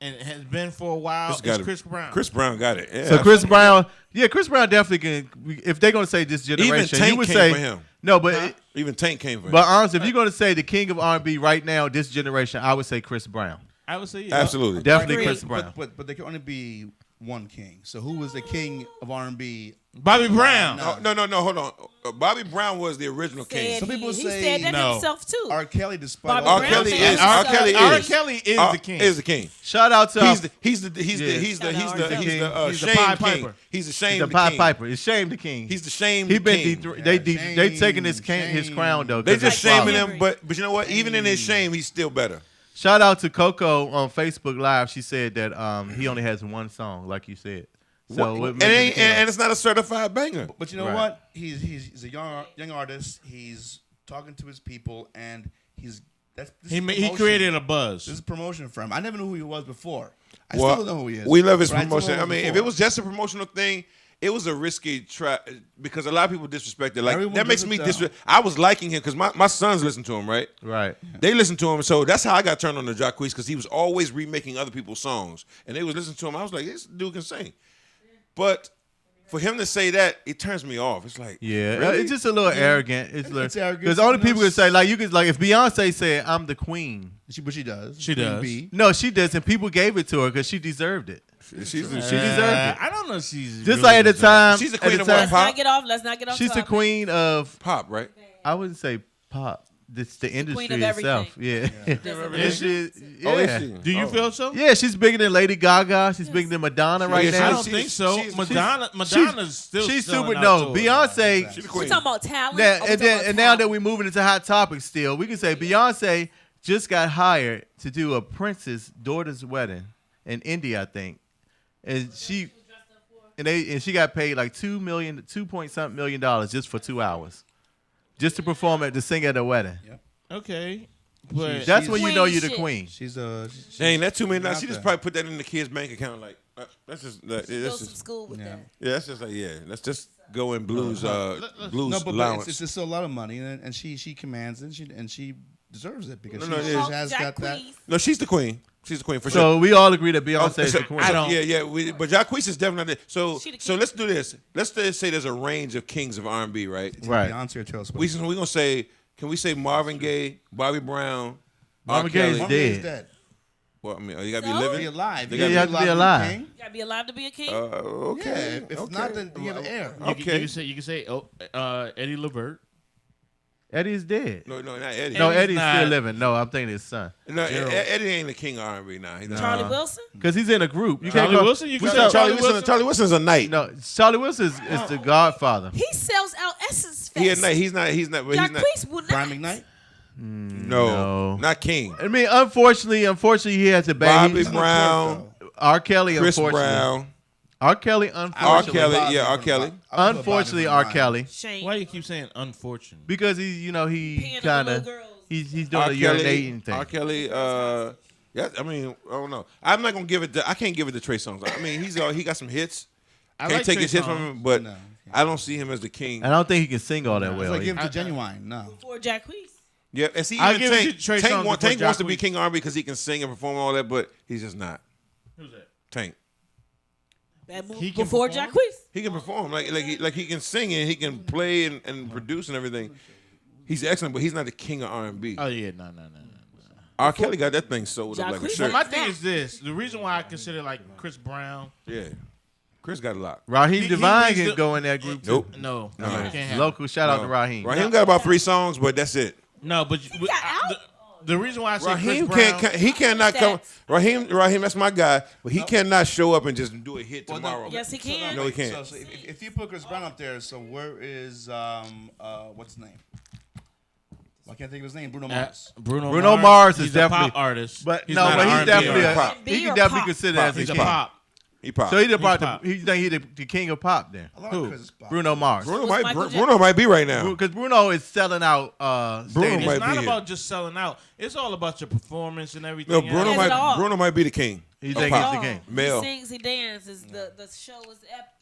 and has been for a while It's is gotta- Chris Brown. Chris Brown got it. Yeah, So Chris Brown, Chris Brown definitely can. If they're gonna say this generation, Tank you would came say for him. no, but Even Tank came for him. but honestly, if you're gonna say the king of R&B right now, this generation, I would say Chris Brown. I would say yeah. Absolutely. Definitely Agreed. Chris Brown. But there can only be one king. So who was the king of R&B? Bobby Brown. No. No, hold on. Bobby Brown was the original king. Some people he say said that no. himself too. R. Kelly, despite Bobby all R. Brown Kelly said is. himself. R. Kelly R. is. Kelly is R- the king. Is the king. Shout out to He's the yeah. he's the Shout out he's R. Kelly. the Pied shame king. Piper. He's the shame the king. Pied Piper. It's shame the king. He's the shame He been king. they taking his his shame. crown though. They 'cause just his father. shaming him, but you know what? Even in his shame, he's still better. Shout out to Coco on Facebook Live. She said that he only has one song, like you said. So what and, makes ain't, it king? and it's not a certified banger. But you know Right. what? He's a young artist. He's talking to his people, and this He is promotion. created a buzz. This is promotion for him. I never knew who he was before. I Well, still don't know who he is. We love his but I still promotion. know I him mean, if before. it was just a promotional thing, it was a risky try because a lot of people disrespect it. Like Everyone that makes does me it down. disrespect. I was liking him because my sons listen to him, right? Right. They listen to him, so that's how I got turned on to Jacquees because he was always remaking other people's songs, and they was listening to him. I was like, this dude can sing, but for him to say that, it turns me off. It's like, Yeah, really? it's just a little arrogant. It's arrogant. because only people No, can say like you could like if Beyonce said I'm the queen. But she does. She does. B. No, she doesn't. People gave it to her because she deserved it. she's She the, deserved it. I don't know if she's Just really like at the deserved. time, She's the at queen the of what, time, pop? Let's not get off she's the topic. queen of. pop, right? I wouldn't say pop. It's the industry queen of itself. Yeah. Is she? Yeah. Oh, is she? Do you Oh. feel so? Yeah, she's bigger than Lady Gaga. She's bigger than Madonna right Yeah, I now. don't think so. she's- Madonna's still She's selling super. out No, tours. Beyonce. She's the We're queen. talking about talent. Now, Or we and talking about now talent? that we're moving into hot topics, still we can say Beyonce just got hired to do a prince's daughter's wedding in India, I think, and she got paid like $2 point something million just for 2 hours, just to perform to sing at a wedding. Okay, but That's when you know Queen you're the shit. queen. She's a. Dang, that $2 million. out She just there. probably put that in the kid's bank account. Like that's just Go that's to just school with Yeah. that. yeah, that's just like let's just go in blues blues No, but allowance. it's still a lot of money, and she commands it, and she deserves it because No, she it is. has got that. Jacquees. No, she's the queen. She's the queen for sure. So we all agree that Beyonce is so- the queen. I don't- Yeah, but Jacquees is definitely so. She the So king. let's do this. Let's just say there's a range of kings of R&B, right? Right. Beyonce or Taylor Swift. We gonna say, can we say Marvin Gaye, Bobby Brown, Marvin R. Gaye is Kelly? dead. Is dead. Well, I mean, you gotta So? be Be living. alive. Yeah, you have to be alive. king. You gotta be alive to be a king. Okay. Yeah, if okay. not, then you have an heir. you, Okay. you can say Eddie Levert. Eddie is dead. No, not Eddie. No, Eddie's Eddie's not- still living. No, I'm thinking his son. No, Eddie ain't the king of R&B now. He's not. Charlie Wilson. Because he's in a group. You Charlie can't go, Wilson. You can We say said Charlie Charlie Wilson. Wilson. Charlie Wilson's a knight. No, Charlie Wilson is the Godfather. He sells out Essence Fest. He a knight. He's not. But he's not. Jacquees will not. Brian McKnight. No, not king. I mean, unfortunately, he has a bad. Bobby Brown, R. Kelly, Chris unfortunately. Brown, R. Kelly, R. unfortunately. Kelly. Yeah, R. Kelly. Unfortunately, R. Kelly, Shame. Why do you keep saying unfortunate? because he Peeing on kind little of girls. he's doing R. a Kelly. urinating thing. R. Kelly. Yeah. I mean, I don't know. I'm not gonna give it. I can't give it to Trey Songz. I mean, he got some hits. I Can't like take Trey his hits Songz. from him, but No. I don't see him as the king. I don't think he can sing all that It's well. like give either. it to Genuine. No. For Jacquees. Yeah, and see, I'll even give it to Tank, Trey Tank, Songz Tank before wants to be Jacquees. king R&B because he can sing and perform all that, but he's just not. Who's that? Tank. That move He can before perform? Jacquees. He can perform like he can sing and he can play and produce and everything. He's excellent, but he's not the king of R&B. Oh yeah, no. R. Kelly got that thing sold up like a Jacquees? shirt. My thing is this: the reason why I consider like Chris Brown. Yeah, Chris got a lot. Raheem He Devine needs can to- go in that group too. Nope. No, No. can't have. Local shout out to No. Raheem. Raheem got about 3 songs, but that's it. No, but got out? the reason why I say Raheem Chris Brown, he cannot come. Stats. Raheem, that's my guy, but he cannot show up and just do a hit tomorrow. Yes, he can. No, he can't. So if you put Chris Brown up there, so where is what's his name? I can't think of his name. Bruno Mars. Bruno Mars is he's definitely- a pop artist, But he's no, not but an he's R&B definitely artist. he R&B can or definitely pop? consider as He's a a king. pop. He pop. So he the pop. he think he the king of pop then? A lot Who? of Chris is pop. Bruno Mars. Bruno was might Michael Bruno might be right now. Because Bruno is selling out Bruno stadiums. might It's not be about just selling out. It's all about your performance and everything. No, else. Bruno might be the king. You of think pop. he's the king? Male. He sings, he dances. The show is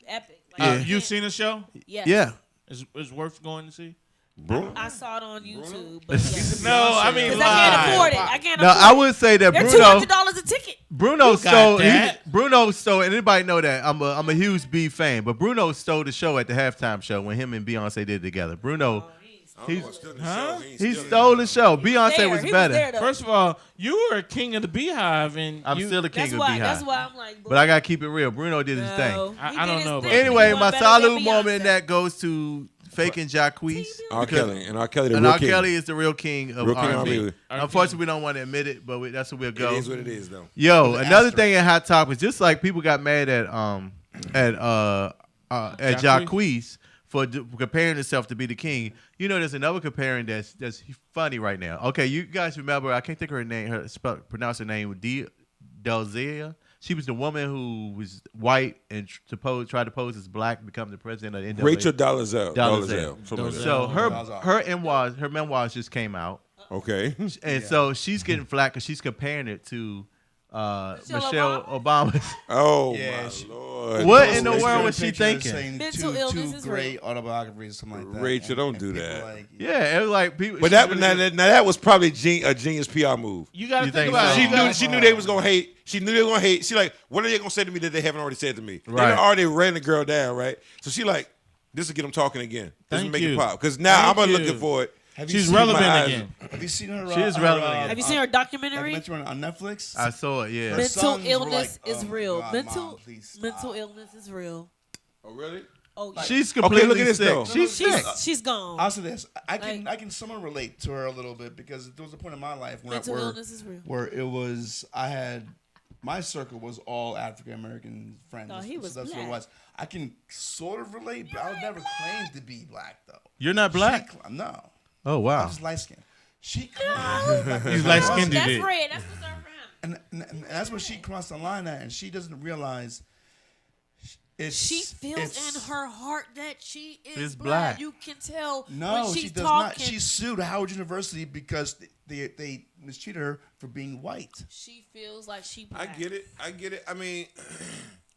epic. Like, Yeah. You seen the show? Yes. Yeah. It's worth going to see. Bruno. I saw it on YouTube. But yes. No, I mean, Because I can't live. afford it. I can't Now afford I it. would say that They're Bruno $200 a ticket. Bruno You got stole that. Bruno stole, and anybody know that I'm a huge B fan, but Bruno stole the show at the halftime show when him and Beyonce did it together. Bruno, he stole the show. Beyonce was He better. there, though. First of all, you were a king of the Beehive, and I'm you, still the king That's of why. Beehive. That's why I'm like. But I gotta keep it real. Bruno did his no, thing. he I did don't his know thing. about Anyway, He my won better salute than moment Beyonce. that goes to faking Jacquees. R. because- Kelly and R. Kelly the And real R. king. Kelly is the real king of Real king of R&B. R&B. Unfortunately, we don't want to admit it, but that's where we'll It go. is what it is, though. Yo, With the another asterisk. thing in Hot Topics, just like people got mad at Jacquees for comparing himself to be the king. You know, there's another comparing that's funny right now. Okay, you guys remember? I can't think of her name. Pronounce her name. Delzea. She was the woman who was white and tried to pose as black, become the president of the NAACP. Rachel Dolezal. Dolezal. Something like that. So Dolezal. her memoirs just came out, Okay. and so she's getting flack because she's comparing it to Michelle Obama. Oh Yeah, my lord. What Don't in the listen. world was she Picture thinking? saying Mental two illness is great autobiographies, something like that. Rachel, don't do people that. like- Yeah, it was like people. But she that really now, did- that was probably a genius PR move. you got to You think think about so? it. She knew they was gonna hate. She knew they were gonna hate. She like, what are they gonna say to me that they haven't already said to me? They Right. done already ran the girl down, right? So she like, this will get them talking again. This will Thank make you. it pop. Because now Thank I'm you. looking for it. Have you She's seen relevant my eyes- again. Have you seen her? She is relevant again. Have you seen her documentary? documentary on Netflix? I saw it. Yeah. Her Mental sons were illness like, is "Oh my real. God, mental Mom, please stop." mental illness is real. Oh really? Oh, yeah. She's completely Okay, look at this, sick. though. She's sick. she's gone. I'll say this: I Like- can somewhat relate to her a little bit because there was a point in my life Mental illness is real. where it was I had my circle was all African American friends. Oh, he was so that's what it black. was. I can sort of relate, but I would never claim to be black though. You're not black. No, Oh I'm wow. just light skinned. She claimed He's light-skinned, That's did. red. That's reserved for him. and that's when she crossed the line at, and she doesn't realize. She feels in her heart that she is Is black. black. You can tell No, when she she's does talking. not. She sued Howard University because they mistreated her for being white. She feels like she I black. get it. I get it. I mean,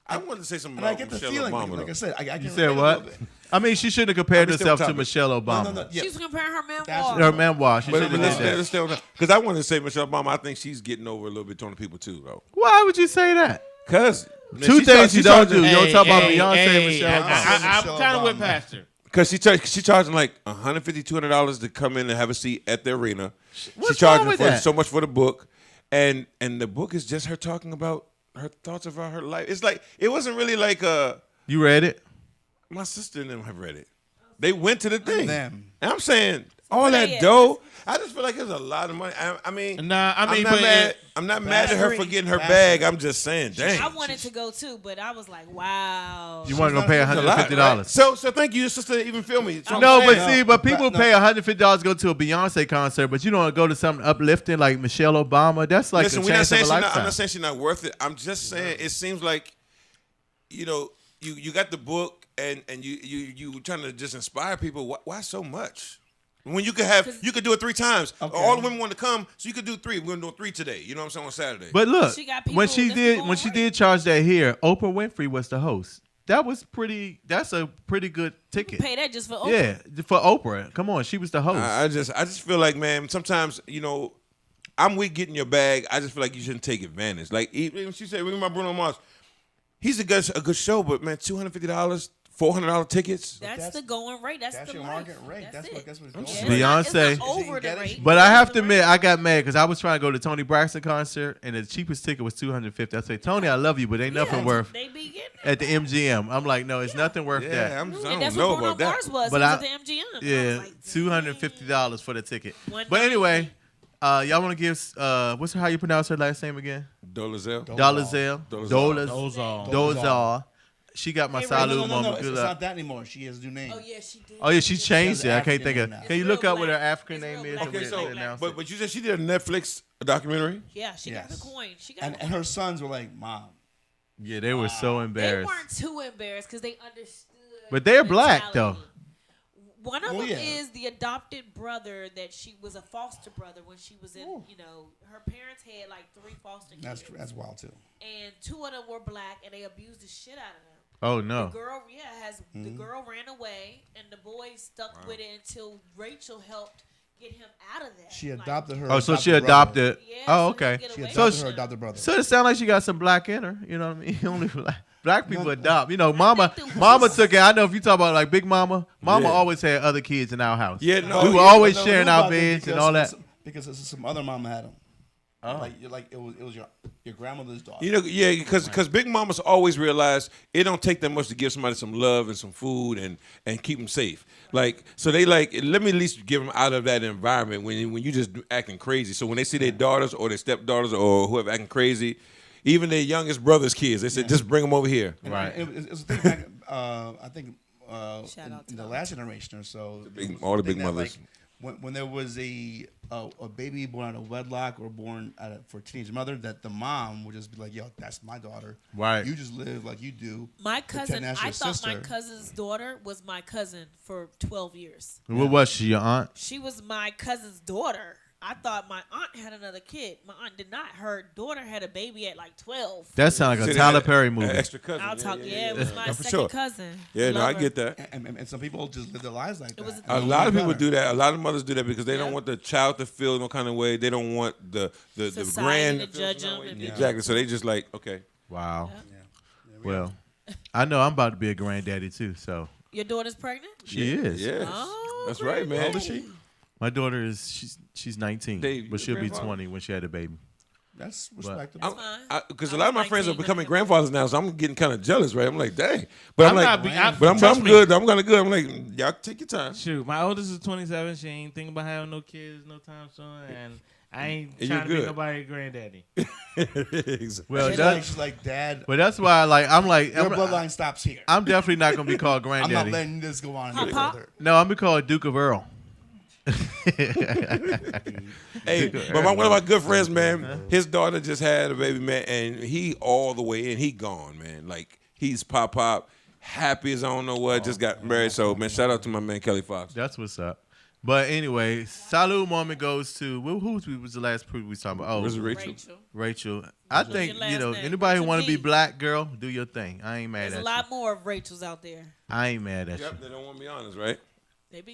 I wanted to say something And I about get the Michelle feeling, Obama. like I said, I can You relate said a what? little bit. I mean, she shouldn't have compared I'm still herself to topic. Michelle Obama. No, yeah. She was comparing her memoir. That's- Her memoir. She But should have did that. let's stay because I wanted to say Michelle Obama. I think she's getting over a little bit on the people too, though. Why would you say that? Because Two things you don't do. You don't talk about Beyonce and Michelle I'm Obama. kind of with Pastor. Because she charging like $150, $200 to come in and have a seat at the arena. What's She charging wrong with for that? so much for the book, and the book is just her talking about her thoughts about her life. It's like it wasn't really like You read it? my sister and them have read it. They went to the thing, them. and I'm saying all Yeah, that yeah. dough. I just feel like it's a lot of money. I mean, Nah, I mean, I'm not but mad. I'm not mad at her for getting her bag. I'm just saying, dang. I wanted to go too, but I was like, wow. You weren't gonna pay It's a lot, $150. right? So thank you, sister, to even feel me. So No, I'm but saying- see, but people no. pay $150 to go to a Beyonce concert, but you don't go to something uplifting like Michelle Obama. That's like Listen, the we're not chance of saying a she's not, lifetime. I'm not saying she's not worth it. I'm just saying it seems like, you got the book and you trying to just inspire people. Why so much? When you could do it 3 times. Okay. All the women want to come, so you could do 3. We're gonna do 3 today. You know what I'm saying, on Saturday. But look, She got people when she that's did going when she right. did charge that here, Oprah Winfrey was the host. That's a pretty good ticket. Pay that just for Oprah. Yeah, for Oprah. Come on, she was the host. I just feel like, man, sometimes, I'm with getting your bag. I just feel like you shouldn't take advantage. Like even she said, remember Bruno Mars, he's a good show, but man, $250, $400 tickets. That's the going rate. That's That's the your life. market rate. That's what it's going. Yeah, Beyonce. It's not If you over the get it, rate. But I have to It's the admit, rate. I got mad because I was trying to go to Tony Braxton concert, and the cheapest ticket was $250. I said, Tony, I love you, but ain't nothing worth They be getting it. at the MGM. I'm like, no, it's nothing worth Yeah, that. I And don't that's know what Bruno about that. Mars was. But He I- was at the MGM. I Yeah, was like, $250 for the ticket. $190. But anyway, y'all want to give how you pronounce her last name again? Dolezal. Dolezal. Dolezal. Dolezal. She got my Hey, salute no, moment. It's Good not luck. that anymore. She has a new name. Oh yeah, she did. Oh yeah, she changed She it. has I can't African think of. name now. Can you It's look real up what her black. African It's name real is? black. and Okay, we- so we announce it? but you said she did a Netflix documentary. Yeah, she got Yes. the coin. She got And the her sons were like, "Mom, Yeah, they were so They embarrassed. weren't too embarrassed because they understood. But they're the black, mentality. though. One of Well, them yeah. is the adopted brother that she was a foster brother when she was in. Her parents had like 3 foster kids. That's wild too. And 2 of them were black, and they abused the shit out of them. Oh no. The girl, the girl ran away, and the boy stuck with it until Rachel helped get him out of that. She adopted her. Oh, so she brother. adopted. Yeah, Oh, so they okay. get She away So adopted from her it. adopted brother. So it sounds like she got some black in her. You know what I mean? Only black people adopt. You know, think mama took it. I know if you talk about like Big Mama, Mama Yeah. always had other kids in our house. Yeah, no, we were yeah, always No, sharing know our about that beds and all that. because some other mama had them. Oh. Like it was your grandmother's daughter. You know, yeah, because Big Mamas always realize it don't take that much to give somebody some love and some food and keep them safe. Like, so they like, let me at least give them out of that environment when you just acting crazy. So when they see their daughters or their stepdaughters or whoever acting crazy, even their youngest brother's kids, they said, just bring them over here. Right. It was a thing back, I think Shout out to in the them. last generation or so. all the thing big that, mothers. Like, when there was a baby born out of wedlock or born for a teenage mother, that the mom would just be like, "Yo, that's my daughter. Right. You just live like you do." My cousin, Pretend that's I your thought my sister. cousin's daughter was my cousin for 12 years. What was she? Your aunt? She was my cousin's daughter. I thought my aunt had another kid. My aunt did not. Her daughter had a baby at like 12. That sounds like See, a they Tyler had Perry an movie. extra cousin. I'll talk. Yeah, it was my No, for second sure. cousin. Yeah, no, Love I her. get that. And some people just live their lives like that. was A lot of people Brother. do that. A lot of mothers do that because they Yeah. don't want the child to feel no kind of way. They don't want the Society grand to judge them and be Exactly. So they just like, okay. Wow. Well, I know I'm about to be a granddaddy too. So Your daughter's pregnant? she is. Yes. Oh, That's right, man. How old is she? My daughter is she's 19, Dave, but she'll be grandfather? 20 when she had a baby. That's respectable. fine. Because I a lot of my was friends are 19 becoming when I- grandfathers now, so I'm getting kind of jealous, right? I'm like, dang. But I'm, not like, be- I- but I'm trust me. good. I'm kind of good. I'm like, y'all take your time. Shoot, my oldest is 27. She ain't thinking about having no kids no time soon, and I ain't And trying to you're be good. nobody's granddaddy. Well, she's like, Dad, but that's why I'm like your bloodline stops here. I'm definitely not gonna be called I'm not granddaddy. letting this go on any Pop-pop? further. No, I'm gonna be called Duke of Earl. Hey, but one of my good friends, man, his daughter just had a baby, man, and he all the way in. He gone, man. Like, he's pop, happy as I don't know what, just got married. So, man, shout out to my man, Kelly Fox. That's what's up. But anyway, salute moment goes to who was the last person we was talking about? Oh, Where's Rachel? Rachel. I think Your last name. anybody who What's want your to be name? black, girl, do your thing. I ain't mad There's a at lot more of Rachels out there. you. I ain't mad at Yep, they don't want to be honest, right?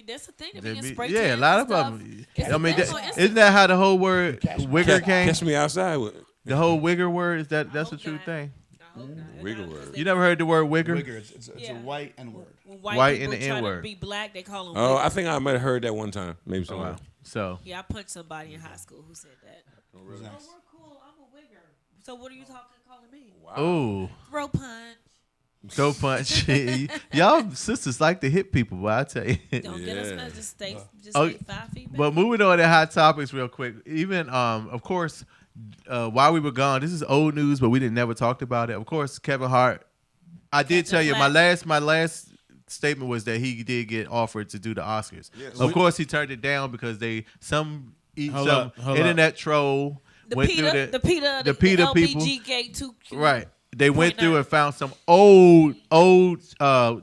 That's the thing. They you. be They be- spray yeah, a tans lot and of stuff. them. It's I mean, the best on isn't that how the whole word wigger came? Catch me outside with The whole wigger word is that's a hope true not. thing. I hope not. Wiggle word. You never heard the word wigger? Wigger, it's Yeah. a white N word. When White white and people the try N-word. to be black, they call them. Oh, wigger. I think I might have heard that one time. Maybe Oh, somewhere. wow. So Yeah, I punched somebody in high school who said that. Oh, really? Oh, we're cool. I'm a wigger. So what are you calling me? ooh, Throw punch. go punch. Y'all sisters like to hit people, but I tell you. Don't get us Yeah. mad. Just stay Oh, 5 feet back. But moving on to hot topics real quick. Even of course, while we were gone, this is old news, but we didn't never talked about it. Of course, Kevin Hart. I did Captain tell you Flat. my last statement was that he did get offered to do the Oscars. Yes. Of course, he turned it down because some Hold up. internet troll the went PETA, through the PETA, the PETA people. LBG gate 2. Right. They went through 0.9. and found some old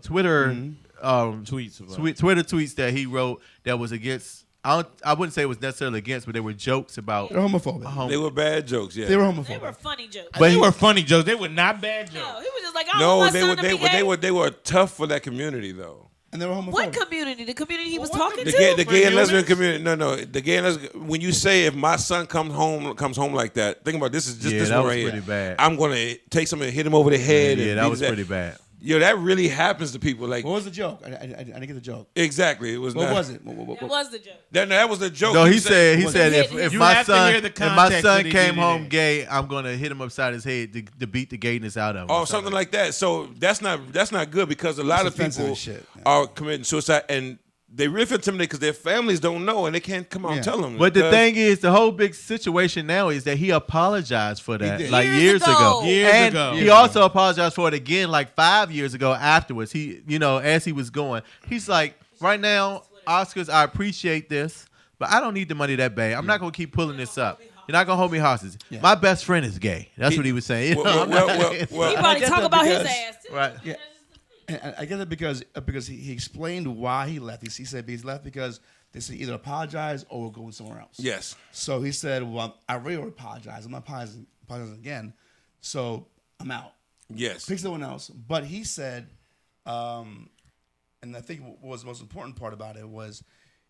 Twitter Tweets about Twitter tweets that he wrote that was against. I wouldn't say it was necessarily against, but they were jokes about. They're homophobic. They were bad jokes, yeah. They were They homophobic. were funny jokes. But they he- were funny jokes. They were not bad jokes. No, he was just like, I don't No, want they my were son to be gay. they were tough for that community though. And they were homophobic. What community? The community he was talking The to? gay and lesbian humans? community. No, the gay and lesbian. When you say if my son comes home like that, think about this is just Yeah, this that one was right pretty here. bad. I'm gonna take something and hit him over the head. Yeah, and that beat was his ass. pretty bad. Yo, that really happens to people. Like What was the joke? I didn't get the joke. exactly, it was. What not, was it? That was the joke. That was the joke. No, he You said was if You my have to son hear the if my context son that he came did it home in. gay, I'm gonna hit him upside his head to beat the gayness out of him. Oh, or something like that. So that's not good because a lot It's of offensive people as shit, yeah. are committing suicide and they really feel intimidated because their families don't know and they can't come out and Yeah. tell them. But the because- thing is, the whole big situation now is that he apologized for that did. like Years years ago. ago. Years and ago. he also apologized for it again like 5 years ago afterwards. He, as he was going, he's like, right now, Oscars, I appreciate this, but I don't need the money that bad. I'm not gonna keep pulling this up. You're not gonna hold me hostage. Yeah. My best friend is gay. That's what he was saying. You know, I'm not- He I probably get talk that about his because- ass too. Right. Yeah. And I get it because he explained why he left. He said he left because they said either apologize or we're going somewhere else. Yes. So he said, well, I really apologize. I'm not apologizing again. So I'm out. Yes. Pick someone else. But he said, and I think what was the most important part about it was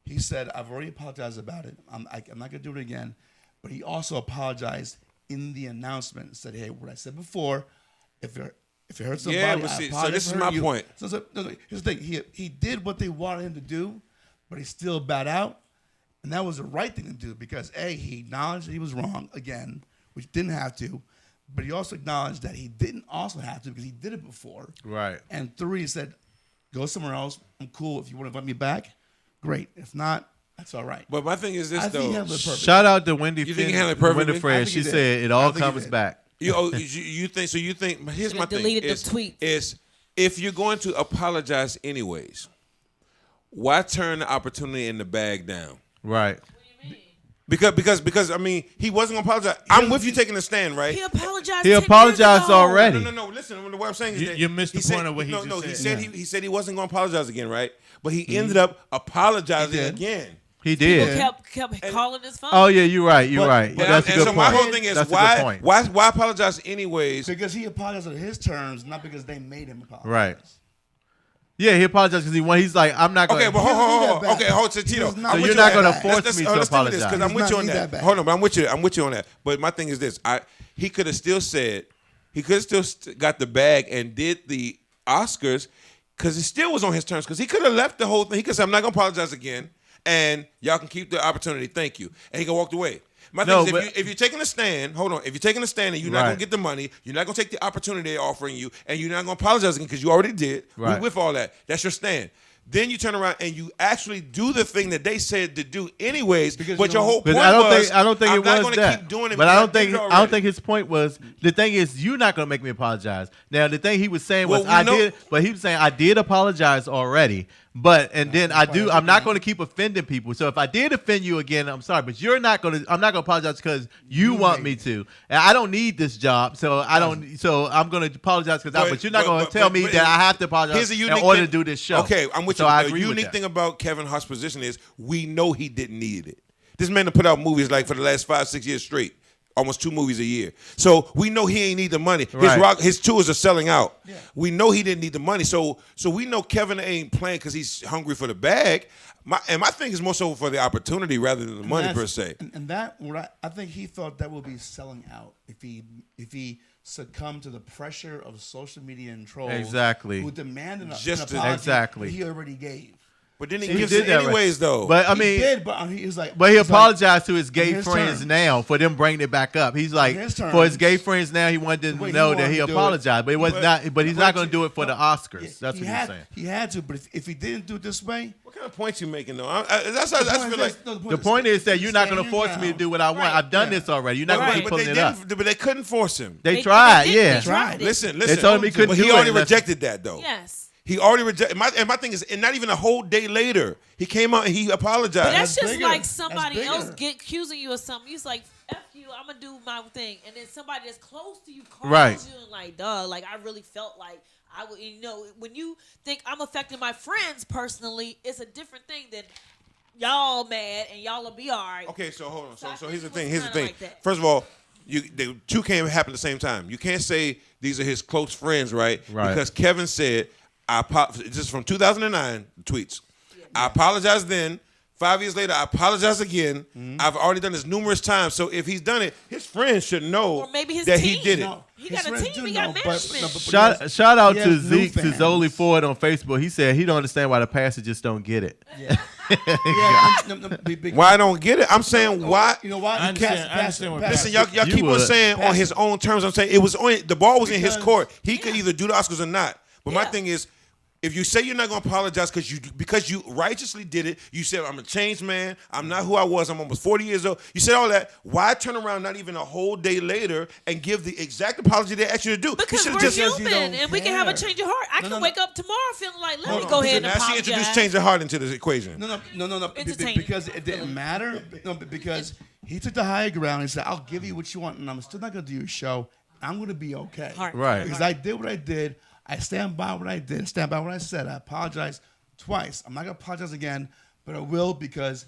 he said, I've already apologized about it. I'm not going to do it again. But he also apologized in the announcement and said, hey, what I said before, if it hurts somebody, Yeah, but I see, so apologize this is for my hurting you. point. So here's the thing. He did what they wanted him to do, but he still bowed out. And that was the right thing to do because, A, he acknowledged that he was wrong again, which didn't have to. But he also acknowledged that he didn't also have to because he did it before. Right. And 3, he said, go somewhere else. I'm cool. If you want to invite me back, great. If not, that's all right. But my thing is this, I think he though. handled it perfect. Shout out to Wendy. You think he Finn- handled it perfectly? Wendy I Fred. think She he did. said it I all think he comes did. back. You think so? You think? But here's my thing: deleted the is, tweets. is if you're going to apologize anyways, why turn the opportunity in the bag down? Right. Because I mean, he wasn't gonna apologize. I'm with you taking a stand, right? He apologized. He 10 apologized years ago. already. No. Listen, what I'm saying is that You missed he the said- point of what he no, just no, said. he said Yeah. he said he wasn't gonna apologize again, right? But he ended up apologizing He did. again. He People did. kept calling his phone. Oh yeah, you're right. You're But- right. but- That's a And good so point. my whole thing is That's a good point. why apologize anyways? Because he apologized on his terms, not because they made him apologize. Right. Yeah, he apologized because he won. He's like, I'm not going. Okay, but doesn't need hold that on. back. Okay, hold on, He Tito. does not I'm need with you're you not on gonna that. force Let's- me let's to stick with this, 'cause apologize. I'm with He you does on not that. need that back. Hold on, but I'm with you on that. But my thing is this: he could have still said, he could have still got the bag and did the Oscars because it still was on his terms. Because he could have left the whole thing. He could say, I'm not gonna apologize again, and y'all can keep the opportunity. Thank you, and he could walk away. My thing No, is, but- if you're taking a stand, hold on. If you're taking a stand and you're not Right. gonna get the money, you're not gonna take the opportunity they're offering you, and you're not gonna apologize again because you already did. Right. We with all that. That's your stand. Then you turn around and you actually do the thing that they said to do anyways. Because But you your know- whole point But I don't was, think I don't think I'm it not was gonna that. keep doing it. But because I did don't think it I don't already. think his point was. The thing is, you're not going to make me apologize. Now the thing he was saying was Well, we know- I did, but he was saying I did apologize already. But and then I do. I'm not going to keep offending people. So if I did offend you again, I'm sorry. But you're not going to. I'm not going to apologize because you want me to. And I don't need this job, so I don't. So I'm going to apologize because. But you're not going to tell me that I have to apologize Here's a in unique order thing. to do this show. Okay, I'm with so you. I The agree with unique that. thing about Kevin Hart's position is we know he didn't need it. This man has put out movies like for the last 5-6 years straight. Almost 2 movies a year. So we know he ain't need the money. Right. His tours are selling out. Yeah. We know he didn't need the money. So we know Kevin ain't playing because he's hungry for the bag. My thing is more so for the opportunity rather than the money per That's- se. And that, what I think he thought that would be selling out if he succumbed to the pressure of social media and trolls. Exactly. Who demanded an Just to- apology Exactly. that he already gave. But then he He gives did it that, right. anyways, though. But I He mean, did, but he was like, But he he's like, apologized to his gay his friends terms. now for them bringing it back up. He's like, his for his terms, gay friends now, he wanted the to way he know wanted that he to do it. apologized, but it was But- not. But he's not going to do it for the Oscars. Yeah, That's he what had, he's saying. He had to, but if he didn't do it this way, What kind of points you making, though? That's how I feel like. The point is that you're not going to force me to do what I want. Right. I've done Yeah. this already. You're not going to keep But pulling they it up. didn't. But they couldn't force him. They They tried, did. yeah. They tried. Listen. told him he couldn't But do he it already unless- rejected that, though. Yes. He already rejected. And my thing is, and not even a whole day later, he came out and he apologized. But that's just bigger. like That's somebody bigger. else accusing you of something. You're like, F you, I'm going to do my thing. And then somebody that's close to you calls Right. you and like, duh, like I really felt like I would, when you think I'm affecting my friends personally, it's a different thing than y'all mad and y'all will be all right. Okay, so hold on. So I So think here's the it was thing. Here's the kinda thing. like that. First of all, the two can't happen at the same time. You can't say these are his close friends, right? Right. Because Kevin said, this is from 2009 tweets. I apologized then. 5 years later, I apologize again. I've already done this numerous times. So if he's done it, his friends should know Or maybe his that team. he did it. No, He his got a friends team, do he got know, but- management. no, but he has- Shout out he to has new Zeke to fans. Zoli Ford on Facebook. He said he don't understand why the passages don't get it. Why I don't get it? I'm saying why. You know why? I understand what- Listen, y'all You keep on would. saying on his own terms. I'm saying it was on the ball was in his Because- court. He could either do the Oscars or not. But my Yeah. thing is, if you say you're not going to apologize because you righteously did it, you said I'm a changed man. I'm not who I was. I'm almost 40 years old. You said all that. Why turn around not even a whole day later and give the exact apology they asked you to do? Because You we're should've just- human don't and we can have a care. change of heart. I can no. wake up tomorrow feeling like, let No, me no, go so ahead and now she apologize. introduced change of heart into this equation. No. Entertaining. Because it didn't matter. No, because He took the higher ground and said, "I'll give you what you want, and I'm still not gonna do your show. I'm gonna be okay, Heart. Right. Because I did what I did. I stand by what I did. Stand by what I said. I apologize twice. I'm not gonna apologize again, but I will because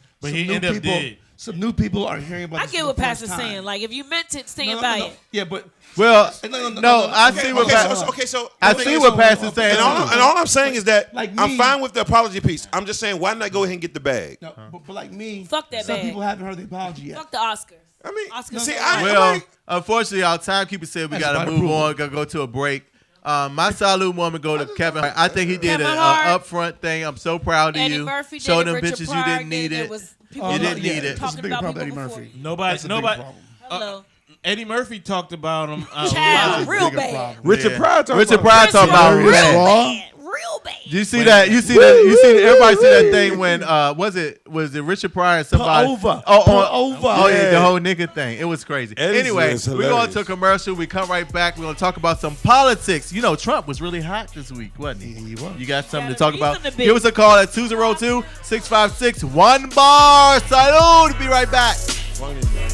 some new people are hearing about. I this get for what the first Pastor's time. saying. Like, if you meant it, stand No, by no. it. Yeah, but Well, no, I see what I see what Pastor's saying. And all I'm saying is that Like I'm me- fine with the apology piece. I'm just saying, why not go ahead and get the bag? no, but like me, Fuck that some bag. people haven't heard the apology yet. Fuck the Oscars. I mean, Oscar see, so I Unfortunately, our timekeeper said we That's got by to move approval. on. Gotta go to a break. My salute moment go to Kevin Hart. I think he did Kevin an Hart. upfront thing. I'm so proud of Eddie you. Murphy did Show it, them Richard bitches you Pryor didn't did need it. it. Was You people didn't need it. It's a talking bigger about problem, people Eddie before Murphy. Nobody. That's a bigger problem. Hello. Eddie Murphy talked about him. Child, real Bigger bad. problem. Richard Pryor talking Richard about Pryor talking about real red. bad. Real bad. You see that? You see that? You see everybody see that thing when was it Richard Pryor and somebody? over. Oh, Pull over. Oh yeah, Yeah. the whole nigga thing. It was crazy. Eddie's Anyway, is we're going hilarious. to a commercial. We come right back. We're going to talk about some politics. You know, Trump was really hot this week, wasn't he? He was. You got something to Got a talk about? reason to be. Give us a call at 202-656-1BAR. Salud. Be right back. Funny, man.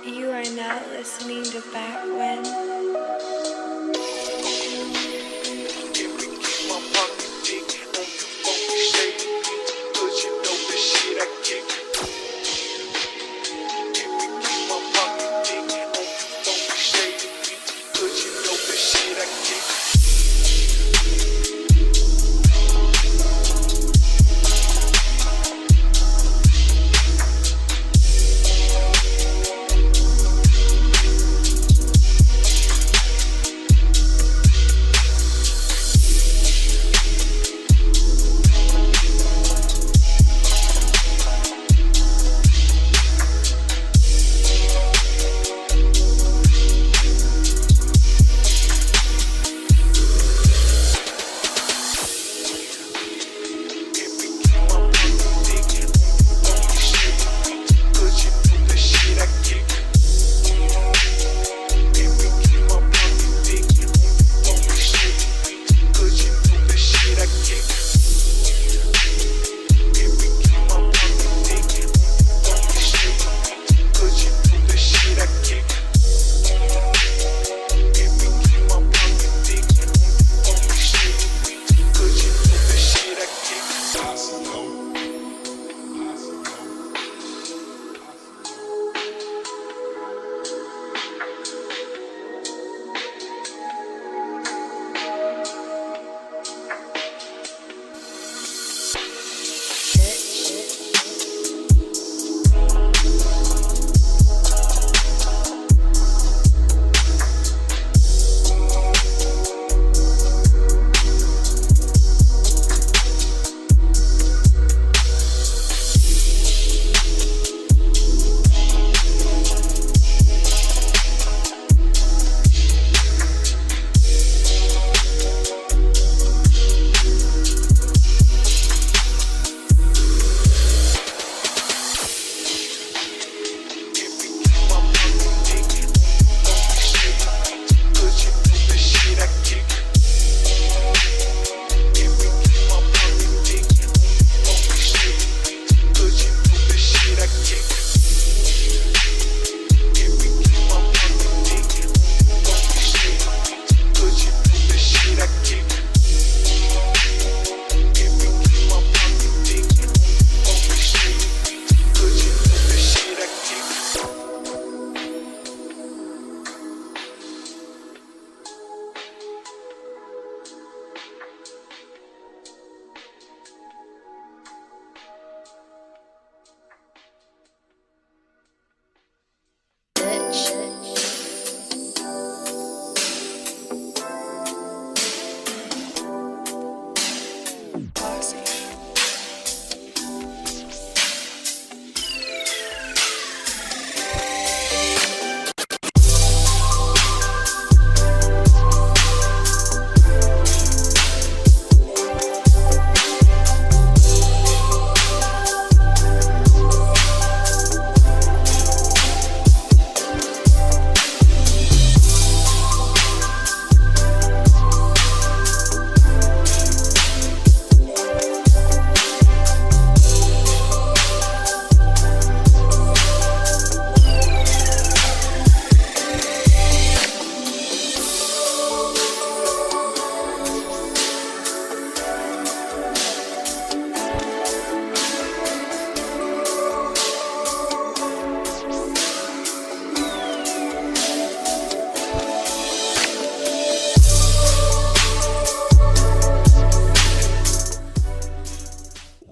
You are now listening to Back When.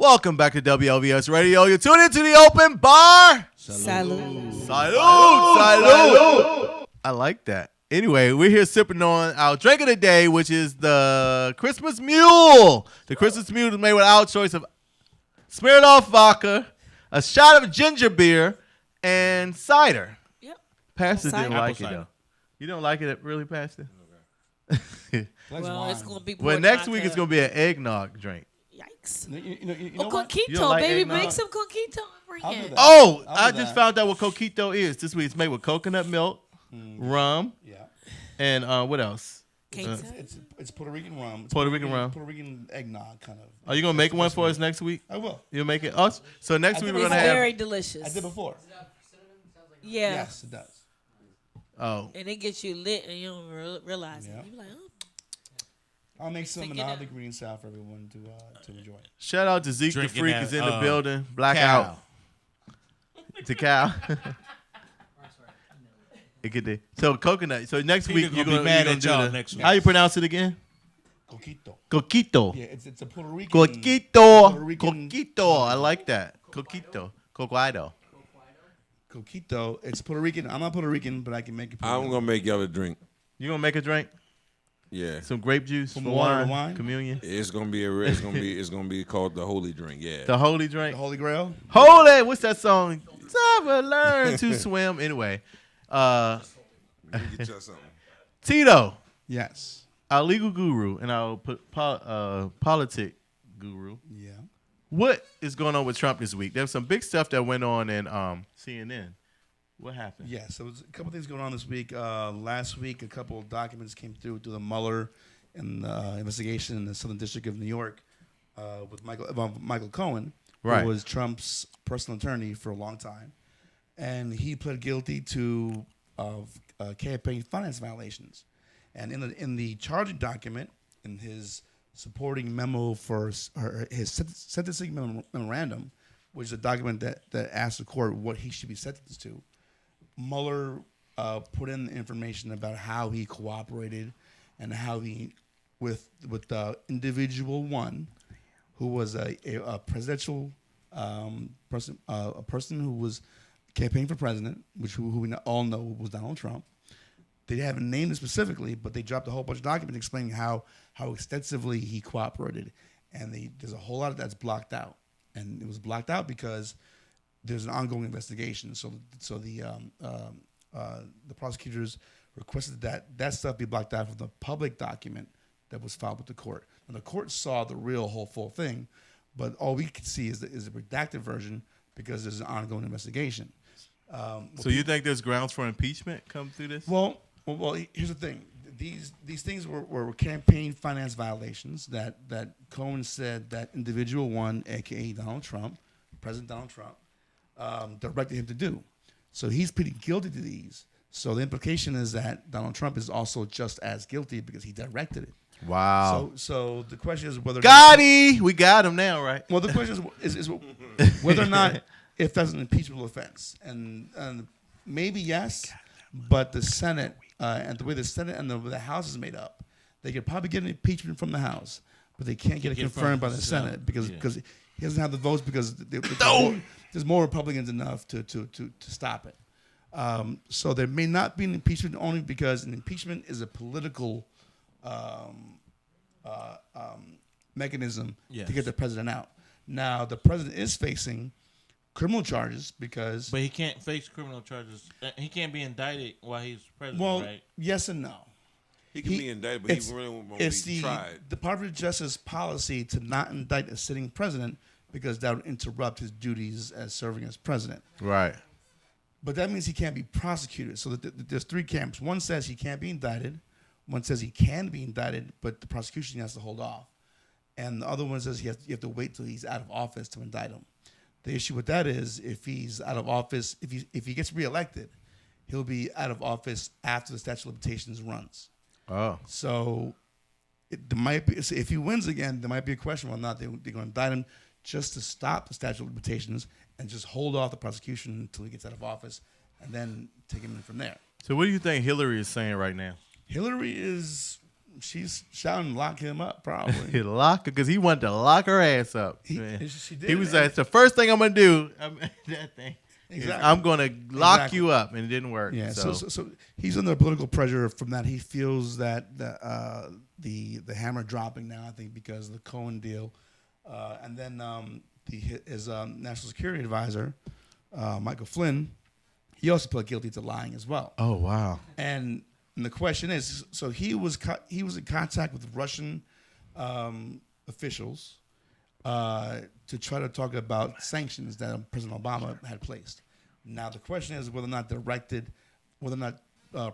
Welcome back to WLVS Radio. You're tuned into the open bar. Salud. Salud. I like that. Anyway, we're here sipping on our drink of the day, which is the Christmas Mule. The Christmas Mule is made with our choice of Smirnoff vodka, a shot of ginger beer, and cider. Yep. Pastor Cider. didn't like Apple it, cider. though. You don't like it, really, Pastor? Well, it's gonna be. Well, more next vodka. week it's going to be an eggnog drink. Yikes. You know Oh, what? You don't coquito, like baby, eggnog? make some coquito and bring I'll do it. that. Oh, I'll I do just that. found out what coquito is. This week it's made with coconut milk, rum, Yeah. and what else? Can't tell. It's Puerto Rican rum. It's Puerto Rican rum. Puerto Rican eggnog, kind of. Are you going to make one for us next week? I will. You'll make it us? So next I week did we're It's going to have... very delicious. I did before. Yeah. Yes, it does. Oh, And it gets you lit and you don't realize Yeah. it. You're like, oh. I'll make some Take and it I'll out. have the ingredients out for everyone to enjoy. shout out to Zeke the Drinking Freak that, is in the building. cow. Blackout. To cow. It could be. So coconut. So next Peter week gonna you're be mad gonna at do y'all the- next week. How you pronounce it again? Coquito. Coquito. Yeah, it's a Puerto Rican. Coquito. Puerto Rican- Coquito. I like that. Coquito. Coquito. Coquito. It's Puerto Rican. I'm not Puerto Rican, but I can make it. Puerto I'm Rican. gonna make y'all a drink. You gonna make a drink? Yeah, Some grape juice Some for water to wine, wine? communion. it's gonna be it's gonna be called the holy drink. Yeah. The holy drink. The Holy Grail. Holy. What's that song? Never learn to swim. Anyway, Let me get y'all something. Tito, Yes. our legal guru and our politic guru. Yeah. What is going on with Trump this week? There's some big stuff that went on in CNN. What happened? Yeah, so there's a couple things going on this week. Last week, a couple of documents came through the Mueller and investigation in the Southern District of New York with Michael Cohen, Right. who was Trump's personal attorney for a long time, and he pled guilty to campaign finance violations. And in the charging document, in his supporting memo for his sentencing memorandum, which is a document that asks the court what he should be sentenced to, Mueller put in information about how he cooperated and how he, with individual one, who was a presidential person, a person who was campaigning for president, who we all know was Donald Trump. They haven't named him specifically, but they dropped a whole bunch of documents explaining how extensively he cooperated, and there's a whole lot of that's blocked out, and it was blocked out because there's an ongoing investigation. So the prosecutors requested that stuff be blocked out from the public document that was filed with the court. And the court saw the full thing, but all we could see is the redacted version because there's an ongoing investigation. So you think there's grounds for impeachment come through this? Well, here's the thing. These things were campaign finance violations that Cohen said that individual one, a.k.a. Donald Trump, President Donald Trump, directed him to do. So he's pleading guilty to these. So the implication is that Donald Trump is also just as guilty because he directed it. Wow. So the question is whether Gotti. We got him now, right? Well, the question is whether or not if that's an impeachable offense, and maybe yes, but the Senate and the way the Senate and the House is made up, they could probably get an impeachment from the House, but they can't get it confirmed by the Senate because he doesn't have the votes because there's more Republicans enough to stop it. So there may not be an impeachment only because an impeachment is a political mechanism to get the president out. Now the president is facing criminal charges because. But he can't face criminal charges. He can't be indicted while he's president, Well, right? yes and no. He can be indicted, but he really won't be tried. The Department of Justice policy to not indict a sitting president because that would interrupt his duties as serving as president. Right. But that means he can't be prosecuted. So there's three camps. One says he can't be indicted. One says he can be indicted, but the prosecution has to hold off. And the other one says you have to wait till he's out of office to indict him. The issue with that is if he's out of office, if he gets reelected, he'll be out of office after the statute of limitations runs. Oh. So there might be, if he wins again, there might be a question whether or not they're going to indict him just to stop the statute of limitations and just hold off the prosecution until he gets out of office and then take him in from there. So what do you think Hillary is saying right now? Hillary is she's shouting, "Lock him up!" Probably. He lock her because he wanted to lock her ass up. Man. She did. He was like, "The first thing I'm gonna do, that thing, Exactly. I'm gonna lock Exactly. you up," and it didn't work. Yeah. So, So he's under political pressure from that. He feels that the hammer dropping now. I think because of the Cohen deal, and then his national security advisor, Michael Flynn, he also pled guilty to lying as well. oh wow, And the question is, so he was in contact with Russian officials to try to talk about sanctions that President Obama had placed. Now the question is whether or not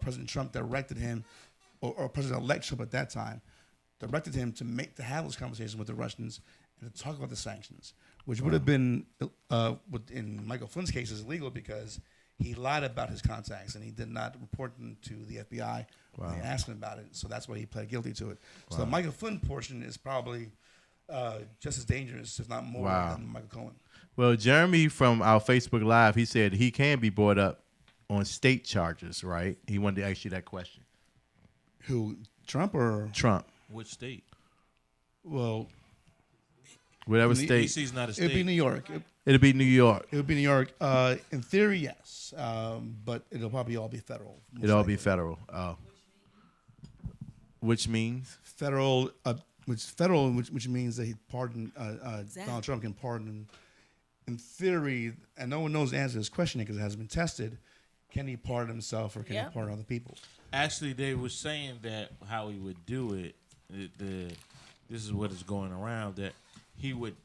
President Trump directed him, or President-elect Trump at that time, directed him to have those conversations with the Russians and to talk about the sanctions, which would have been, in Michael Flynn's case, is illegal because he lied about his contacts and he did not report them to the FBI when they asked him about it. So that's why he pled guilty to it. So the Michael Flynn portion is probably just as dangerous, if not more, than Michael Cohen. Well, Jeremy from our Facebook Live, he said he can be brought up on state charges, right? He wanted to ask you that question. Who, Trump or? Trump, Which state? Well, whatever D.C. state, DC's not a state. it'd be New York. it'll be New York. It would be New York. In theory, yes. But it'll probably all be federal. most It'll all be likely. federal. Oh, which means Federal, which means that he pardoned, Donald Trump can pardon, in theory, and no one knows the answer to this question because it hasn't been tested. Can he pardon himself or can he pardon other people? Actually, they were saying that how he would do it. This is what is going around, that he would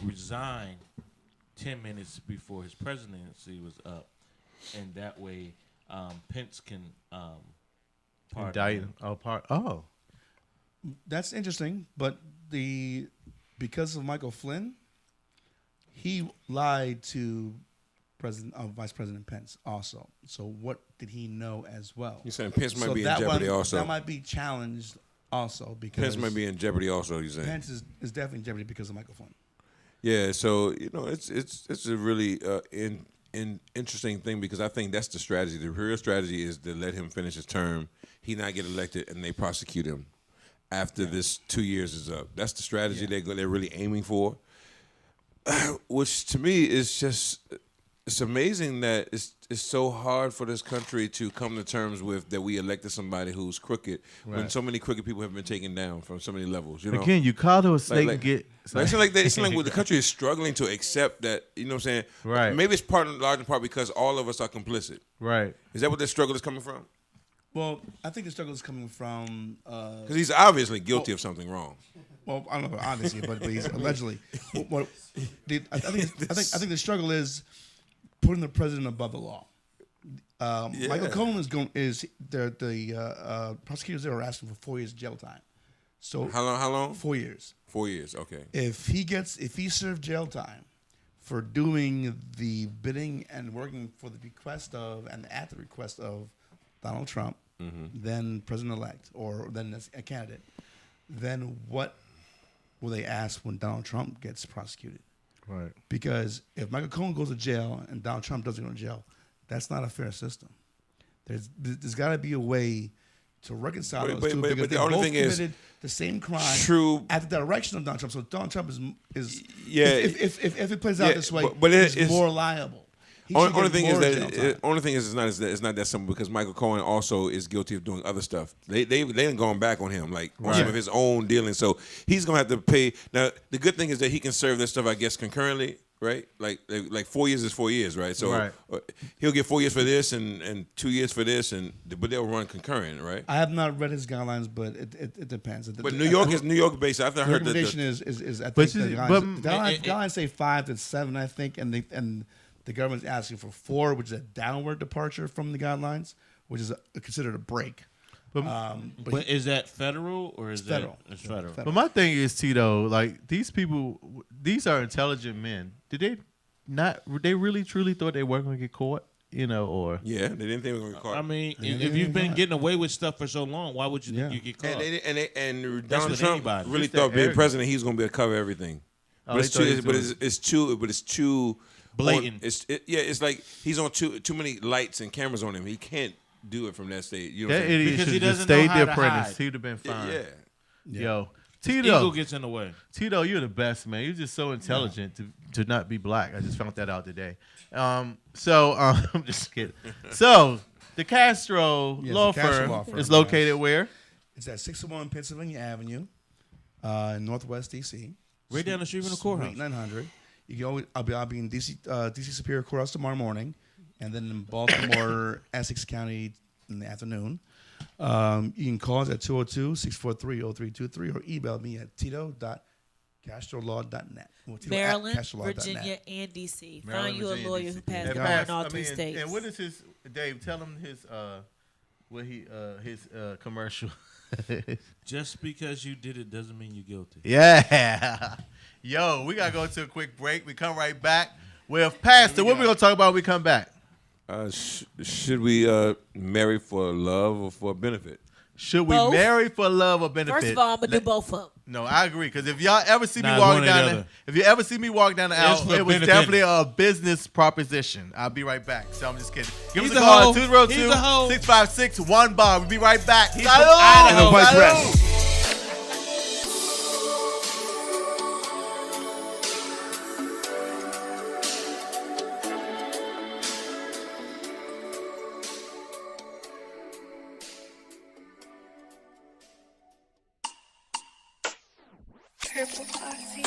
resign 10 minutes before his presidency was up, and that way Pence can pardon indict. him. Oh, That's interesting, but because of Michael Flynn, he lied to Vice President Pence also. So what did he know as well? You're saying Pence might So be in that jeopardy one- also. That might be challenged also because Pence might be in jeopardy also. You're saying. Pence is definitely in jeopardy because of Michael Flynn. Yeah, so it's a really interesting thing because I think that's the strategy. The real strategy is to let him finish his term, he not get elected, and they prosecute him after this 2 years is up. That's the strategy they're really aiming for. Which to me is just, it's amazing that it's so hard for this country to come to terms with that we elected somebody who's crooked when so many crooked people have been taken down from so many levels. You know, again, you call her a snake and get. it's like that. It's like the country is struggling to accept that. You know what I'm saying? Right. Maybe it's large in part because all of us are complicit. Right. Is that what the struggle is coming from? Well, I think the struggle is coming from. Because he's obviously guilty of something wrong. Well, I don't know, obviously, but he's allegedly. I think the struggle is putting the president above the law. Michael Cohen the prosecutors there are asking for 4 years jail time. So How long? 4 years. 4 years. Okay. If he served jail time for doing the bidding and working for the request of and at the request of Donald Trump, then president-elect or then as a candidate, then what will they ask when Donald Trump gets prosecuted? Right. Because if Michael Cohen goes to jail and Donald Trump doesn't go to jail, that's not a fair system. There's got to be a way to reconcile those two because the they only both thing is, committed the same crime true. at the direction of Donald Trump. So Donald Trump is Yeah. if it plays out this way, but he's it's more liable. He Only, should only get thing is more jail that time. only thing is it's not that simple because Michael Cohen also is guilty of doing other stuff. They done gone back on him on some of his own dealings. So he's gonna have to pay. Now the good thing is that he can serve this stuff, I guess, concurrently, right? Like 4 years is 4 years, right? So he'll get 4 years for this and 2 years for this, but they'll run concurrent, right? I have not read his guidelines, but it depends. But New York is New York based. I've The heard that. recommendation is I But think you- the but- guidelines say 5 to 7, I think, and the government's asking for 4, which is a downward departure from the guidelines, which is considered a break. But is that federal or is federal. that it's federal? But my thing is, Tito, like these people, these are intelligent men. Did they not? They really truly thought they weren't going to get caught, or Yeah, they didn't think we were gonna get caught. I mean, Yeah, if you've been yeah. getting away with stuff for so long, why would you think Yeah. you get caught? and That's Donald with Trump anybody. really Just thought that being arrogance. president he was gonna be able to cover everything. Oh, But they it's thought he was too. doing- It's too Blatant. It's like he's on too many lights and cameras on him. He can't do it from that state. You know what That I'm saying? idiot Because should he have just doesn't know stayed how the to apprentice. hide. He'd have been fine. Yeah. Yo, Ego Tito, gets in the way. Tito, you're the best, man. You're just so intelligent to not be black. I just found that out today. I'm just kidding. So the Castro Yes, law the Castro firm law firm, is located where? It's at 601 Pennsylvania Avenue, in Northwest DC. Right down the street from the courthouse. Suite 900. You can always, I'll be in DC Superior Courthouse tomorrow morning, and then in Baltimore, Essex County in the afternoon. You can call us at 202-643-0323 or email me at tito.castrolaw.net. Maryland, castrolaw.net. Virginia, and DC. Maryland, Find you a Virginia, lawyer DC. who passed And the bar pass- in all I three mean, states. And what is his Dave? Tell him his commercial. Just because you did it doesn't mean you're guilty. Yeah. Yo, we gotta go to a quick break. We come right back with Pastor. What we gonna talk about when we come back? Should we marry for love or for benefit? Should we Both? marry for love or benefit? First of all, I'm gonna do both of them. No, I agree. Because if y'all ever see me Nah, walking one or down, the the, other. if you ever see me walk down the It's aisle, for it was benefiting. definitely a business proposition. I'll be right back. So I'm just kidding. Give He's us a a call hoe. He's a hoe. 202-656-1-bar. We'll be right back. from Salud! Idaho. And the white Salud! dress. Purple Posse.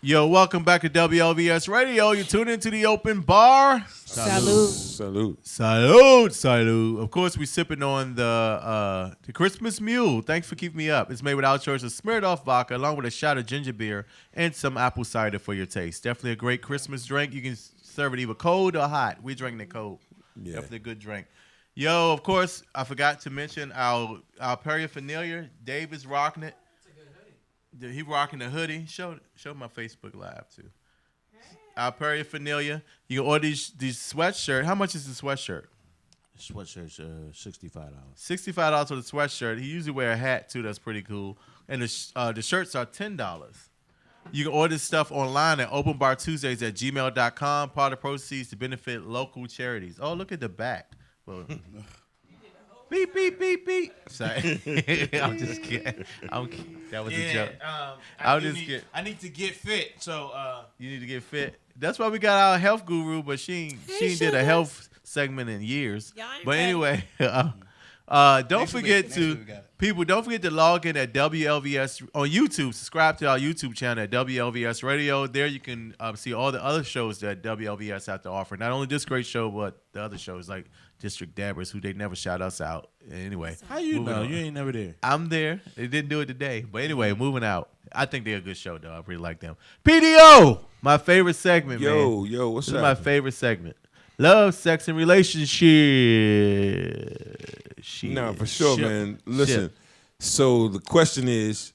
Yo, welcome back to WLVS Radio. You tune into the open bar. Salute. Salute. Of course, we sipping on the Christmas Mule. Thanks for keeping me up. It's made with outshores of smeared off vodka, along with a shot of ginger beer and some apple cider for your taste. Definitely a great Christmas drink. You can serve it either cold or hot. We drinking it cold. Yeah. Definitely a good drink. Yo, of course, I forgot to mention our paraphernalia. Dave is rocking it. He rocking the hoodie. Show my Facebook Live too. Our paraphernalia. You can order these sweatshirt. How much is the sweatshirt? Sweatshirt's $65. $65 for the sweatshirt. He usually wear a hat too. That's pretty cool. And the shirts are $10. You can order stuff online at openbartuesdays@gmail.com. Part of the proceeds to benefit local charities. Oh, look at the back. Well, beep, beep, beep, beep. Sorry. I'm just kidding. That was a joke. I need to get fit, so you need to get fit. That's why we got our health guru, but she ain't did a health segment in years. But anyway, don't forget to log in at WLVS on YouTube. Subscribe to our YouTube channel at WLVS Radio. There you can see all the other shows that WLVS have to offer. Not only this great show, but the other shows like District Dabbers, who they never shout us out. Anyway, how you know? You ain't never there. I'm there. They didn't do it today. But anyway, moving out. I think they're a good show, though. I really like them. PDO, my favorite segment, man. Yo, what's this up? This is my favorite segment. Love, sex, and relationship. No, for sure, man. Listen, so the question is,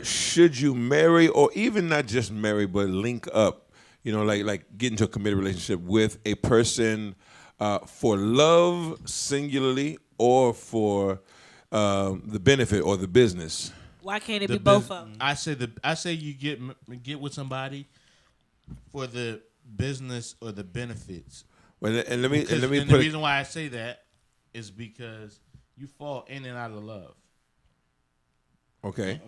should you marry or even not just marry, but link up, like get into a committed relationship with a person for love singularly or for the benefit or the business? Why can't it be both of them? I say you get with somebody for the business or the benefits. Well, and let me the reason why I say that is because you fall in and out of love. Okay.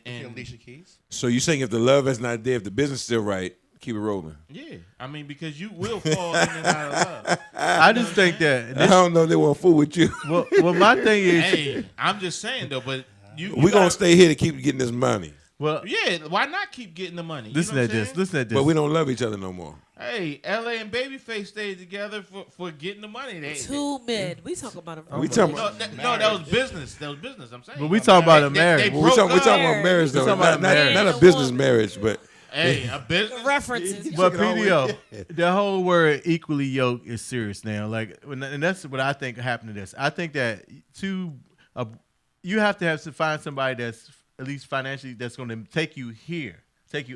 And Alicia Keys. So you're saying if the love is not there, if the business is still right, keep it rolling. Yeah, I mean because you will fall in and out of love. I just think that I don't know if they want to fool with you. Well, my thing is, hey, I'm just saying though, but we're gonna stay here to keep getting this money. Well, yeah, why not keep getting the money? Listen at this. But we don't love each other no more. Hey, LA and Babyface stayed together for getting the money. Two men. We talk about a We talking about that was business. That was business. I'm saying. But we talking about a marriage. We talking about marriage though. Not a business marriage, but hey, a business references. But PDO, the whole word equally yoked is serious now. And that's what I think happened to this. I think that you have to find somebody that's at least financially that's going to take you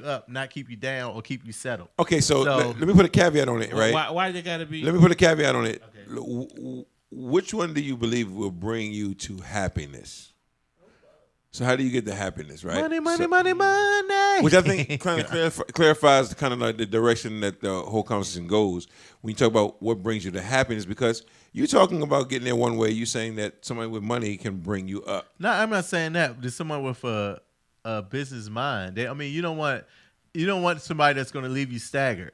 up, not keep you down or keep you settled. Okay, so let me put a caveat on it, right? Why they gotta be? Let me put a caveat on it. Okay. Which one do you believe will bring you to happiness? So how do you get the happiness, right? Money. Which I think kind of clarifies kind of like the direction that the whole conversation goes when you talk about what brings you to happiness, because you're talking about getting there one way. You're saying that somebody with money can bring you up. No, I'm not saying that. There's someone with a business mind. You don't want somebody that's going to leave you staggered.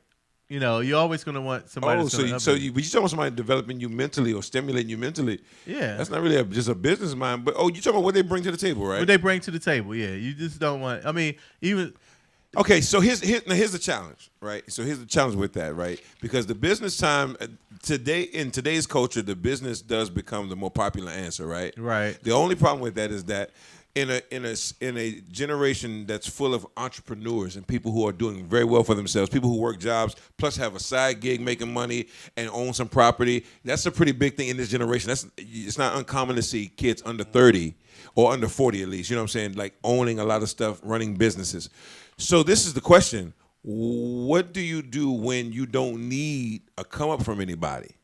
You're always going to want somebody. But you're talking about somebody developing you mentally or stimulating you mentally. Yeah, that's not really just a business mind. But you're talking about what they bring to the table, right? What they bring to the table. Yeah, you just don't want. Even. Okay, so here's the challenge, right? So here's the challenge with that, right? Because the business time today in today's culture, the business does become the more popular answer, right? Right. The only problem with that is that in a generation that's full of entrepreneurs and people who are doing very well for themselves, people who work jobs plus have a side gig making money and own some property, that's a pretty big thing in this generation. It's not uncommon to see kids under 30 or under 40 at least, you know what I'm saying, like owning a lot of stuff, running businesses. So this is the question. What do you do when you don't need a come up from anybody?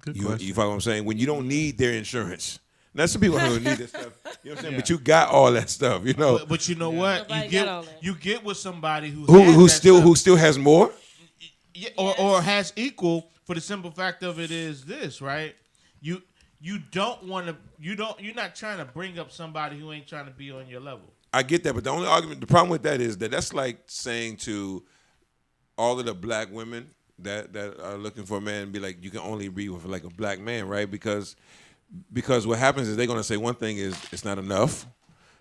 Good question. You follow what I'm saying? When you don't need their insurance. Now, some people don't need that stuff. You know what I'm saying? But you got all that stuff, But you know what? You get with somebody who still has more? Yeah, or has equal, for the simple fact of it is this, right? You don't want to you're not trying to bring up somebody who ain't trying to be on your level. I get that, but the problem with that is that's like saying to all of the black women that are looking for a man, be like, you can only be with like a black man, right? Because what happens is they're gonna say one thing is it's not enough.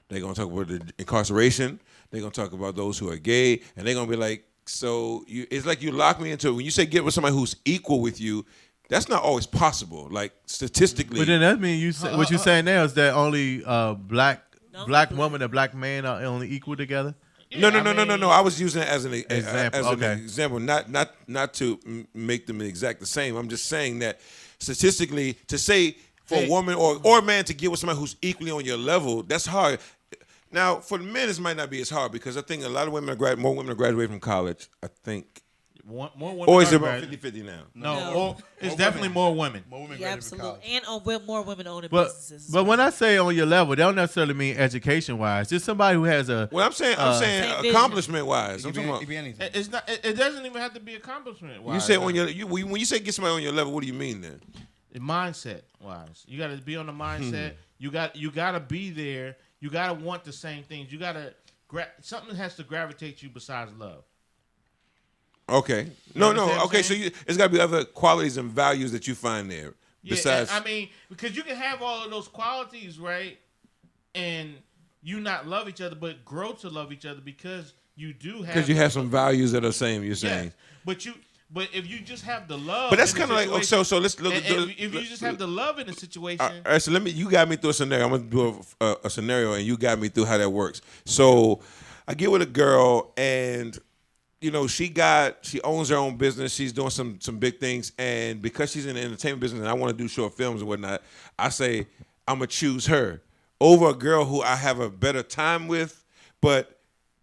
They're gonna talk about the incarceration. They're gonna talk about those who are gay, and they're gonna be like, so it's like you lock me into when you say get with somebody who's equal with you. That's not always possible. Like statistically, But then that means what you're saying now is that only black woman and black man are only equal together. No. I was using it as an Example, example, not to make them exact the same. I'm just saying that statistically, to say for a woman or a man to get with somebody who's equally on your level, that's hard. Now, for the men, this might not be as hard because I think a lot of women more women are graduating from college. I think. More women. Or is it about 50-50 now? No. It's definitely more women. More women Yeah, graduate from college. absolutely. And more women owning But businesses. as but well. when I say on your level, that don't necessarily mean education wise. Just somebody who has a Well, I'm saying Same vision. accomplishment wise. I'm It talking could about. be anything. It's not. It doesn't even have to be accomplishment. You say on your when you say get somebody on your level, what do you mean then? Mindset wise, you got to be on the mindset. You got to be there. You got to want the same things. You got to something has to gravitate you besides love. Okay. You understand No. what I'm Okay, so saying? it's got to be other qualities and values that you find there. Yeah, Besides, I mean, because you can have all of those qualities, right? And you not love each other, but grow to love each other because you do have. because you have some values that are same. You're saying. Yes. But if you just have the love, But that's in the kind of like situation- so. Let's look. and if you just have the love in the situation, All right, so you got me through a scenario. I'm gonna do a scenario, and you got me through how that works. So I get with a girl, and she owns her own business. She's doing some big things, and because she's in the entertainment business, and I want to do short films and whatnot, I say I'm gonna choose her over a girl who I have a better time with, but.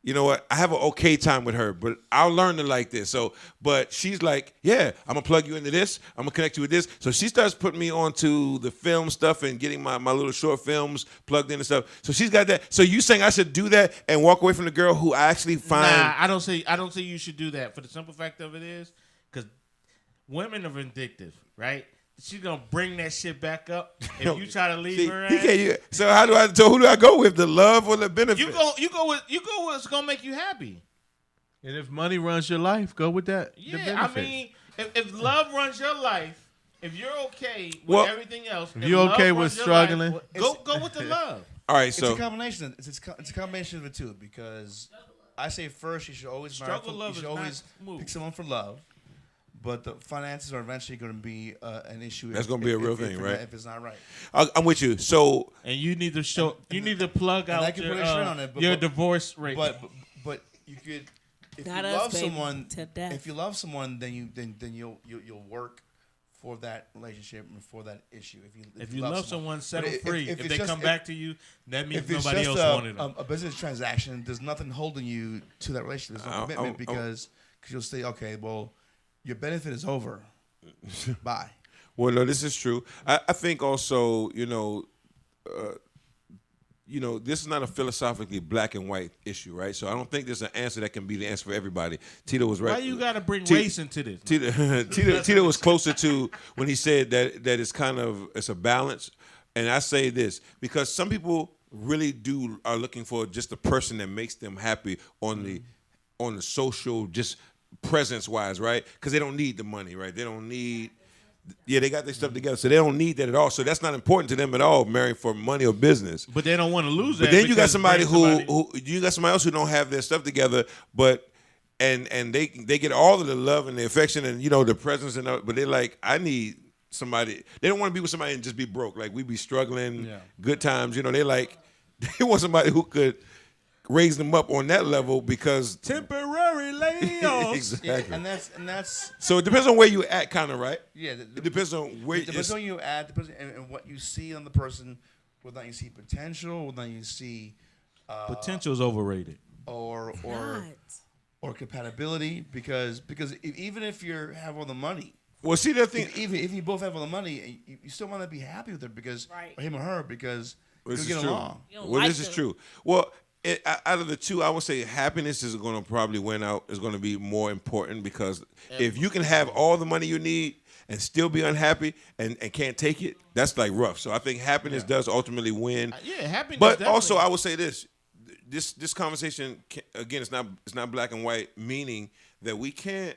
You know what? I have an okay time with her, but I'll learn to like this. So, but she's like, yeah, I'm gonna plug you into this. I'm gonna connect you with this. So she starts putting me onto the film stuff and getting my little short films plugged in and stuff. So she's got that. So you saying I should do that and walk away from the girl who I actually find? nah, I don't say you should do that. For the simple fact of it is, because women are vindictive, right? She's gonna bring that shit back up if you try to leave See, her. he Ass. can't. So who do I go with? The love or the benefit? You go with what's gonna make you happy. and if money runs your life, go with that. the Yeah, I benefits. mean, if love runs your life, if you're okay with Well, everything else, if you're okay love with runs your struggling- life, go with the love. All right, It's so a combination. It's a combination of the two because I say first you should always marry Struggle for, love you is should not always smooth. pick someone for love, but the finances are eventually going to be an issue. That's gonna be a real thing, right? If it's not right. I'm with you. So And you need to plug and I out can your, put a shirt on it, but- your but- divorce rate. But you could if Not you us, love baby. someone To death. if you love someone then you'll work for that relationship and for that issue. if you love someone, set But them free. If it's they just- come back to you, that means if it's nobody just else wanted them. a business transaction, there's nothing holding you to that relationship. There's no commitment because you'll say, okay, well, your benefit is over. Bye. well, no, this is true. I think also, this is not a philosophically black and white issue, right? So I don't think there's an answer that can be the answer for everybody. Tito was right. Why you gotta bring T- race into this? Tito was closer to when he said that it's a balance. And I say this because some people really are looking for just a person that makes them happy on the social just presence wise, right? Because they don't need the money, right? They don't need. Yeah, they got their stuff together, so they don't need that at all. So that's not important to them at all, marrying for money or business. But they don't want to lose that. But then you got because somebody bring who you got somebody else who don't have their stuff together, but and they get all of the love and the affection and the presence and but they're like, I need somebody. They don't want to be with somebody and just be broke. Like we be struggling, good times. They like they want somebody who could raise them up on that level because temporary layoffs. exactly. And that's So it depends on where you at, kind of, right? yeah. It depends on where. It depends on you at and what you see on the person. Whether you see potential, whether you see Potential's overrated. or Not. compatibility because even if you have all the money, Well, see that thing. even if you both have all the money, you still want to be happy with her because Right. or him or her because you This get is true. along. You don't Well, like this is them. true. Well, out of the two, I would say happiness is going to probably win out. Is going to be more important because if you can have all the money you need and still be unhappy and can't take it, that's like rough. So I think happiness does ultimately win. Yeah, happiness. But definitely. also, I would say this: this conversation again, it's not black and white, meaning that we can't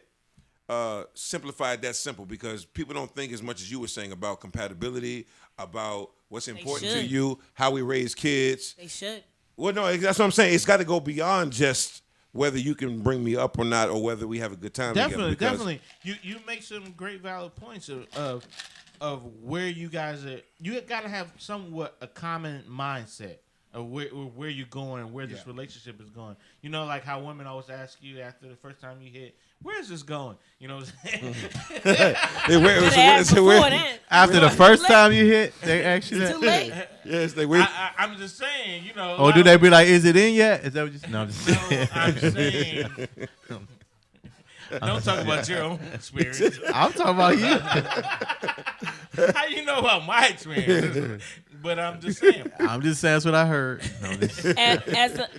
simplify it that simple because people don't think as much as you were saying about compatibility, about what's important to should. you, how we raise kids. They should. Well, no, that's what I'm saying. It's got to go beyond just whether you can bring me up or not, or whether we have a good time Definitely, together. definitely. You make some great valid points of where you guys are. You got to have somewhat a common mindset of where you're going, where this relationship is going. You know, like how women always ask you after the first time you hit, "Where's this going?" You know what I'm saying? After the first time you hit, they ask you It's that. too late. Yes, they wait. I'm just saying, you know. Or do they be like, "Is it in yet?" Is that what you? No, I'm just saying. No, I'm saying. Don't talk about your own experience. I'm talking about you. How you know about my experience? But I'm just saying. I'm just saying that's what I heard. No,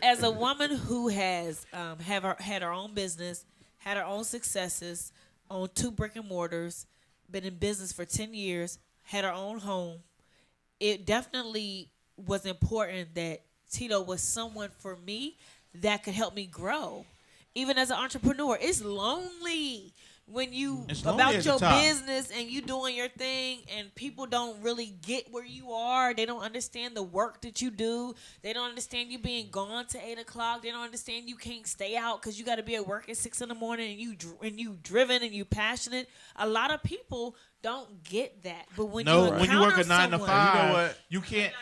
As a woman who has had her own business, had her own successes, owned 2 brick and mortars, been in business for 10 years, had her own home, it definitely was important that Tito was someone for me that could help me grow. Even as an entrepreneur, it's lonely when you about your business and you doing your thing and people don't really get where you are. They don't understand the work that you do. They don't understand you being gone to 8 o'clock. They don't understand you can't stay out because you got to be at work at 6 in the morning and you driven and you passionate. A lot of people don't get that. But when you work a 9 to 5, you know what? You can't.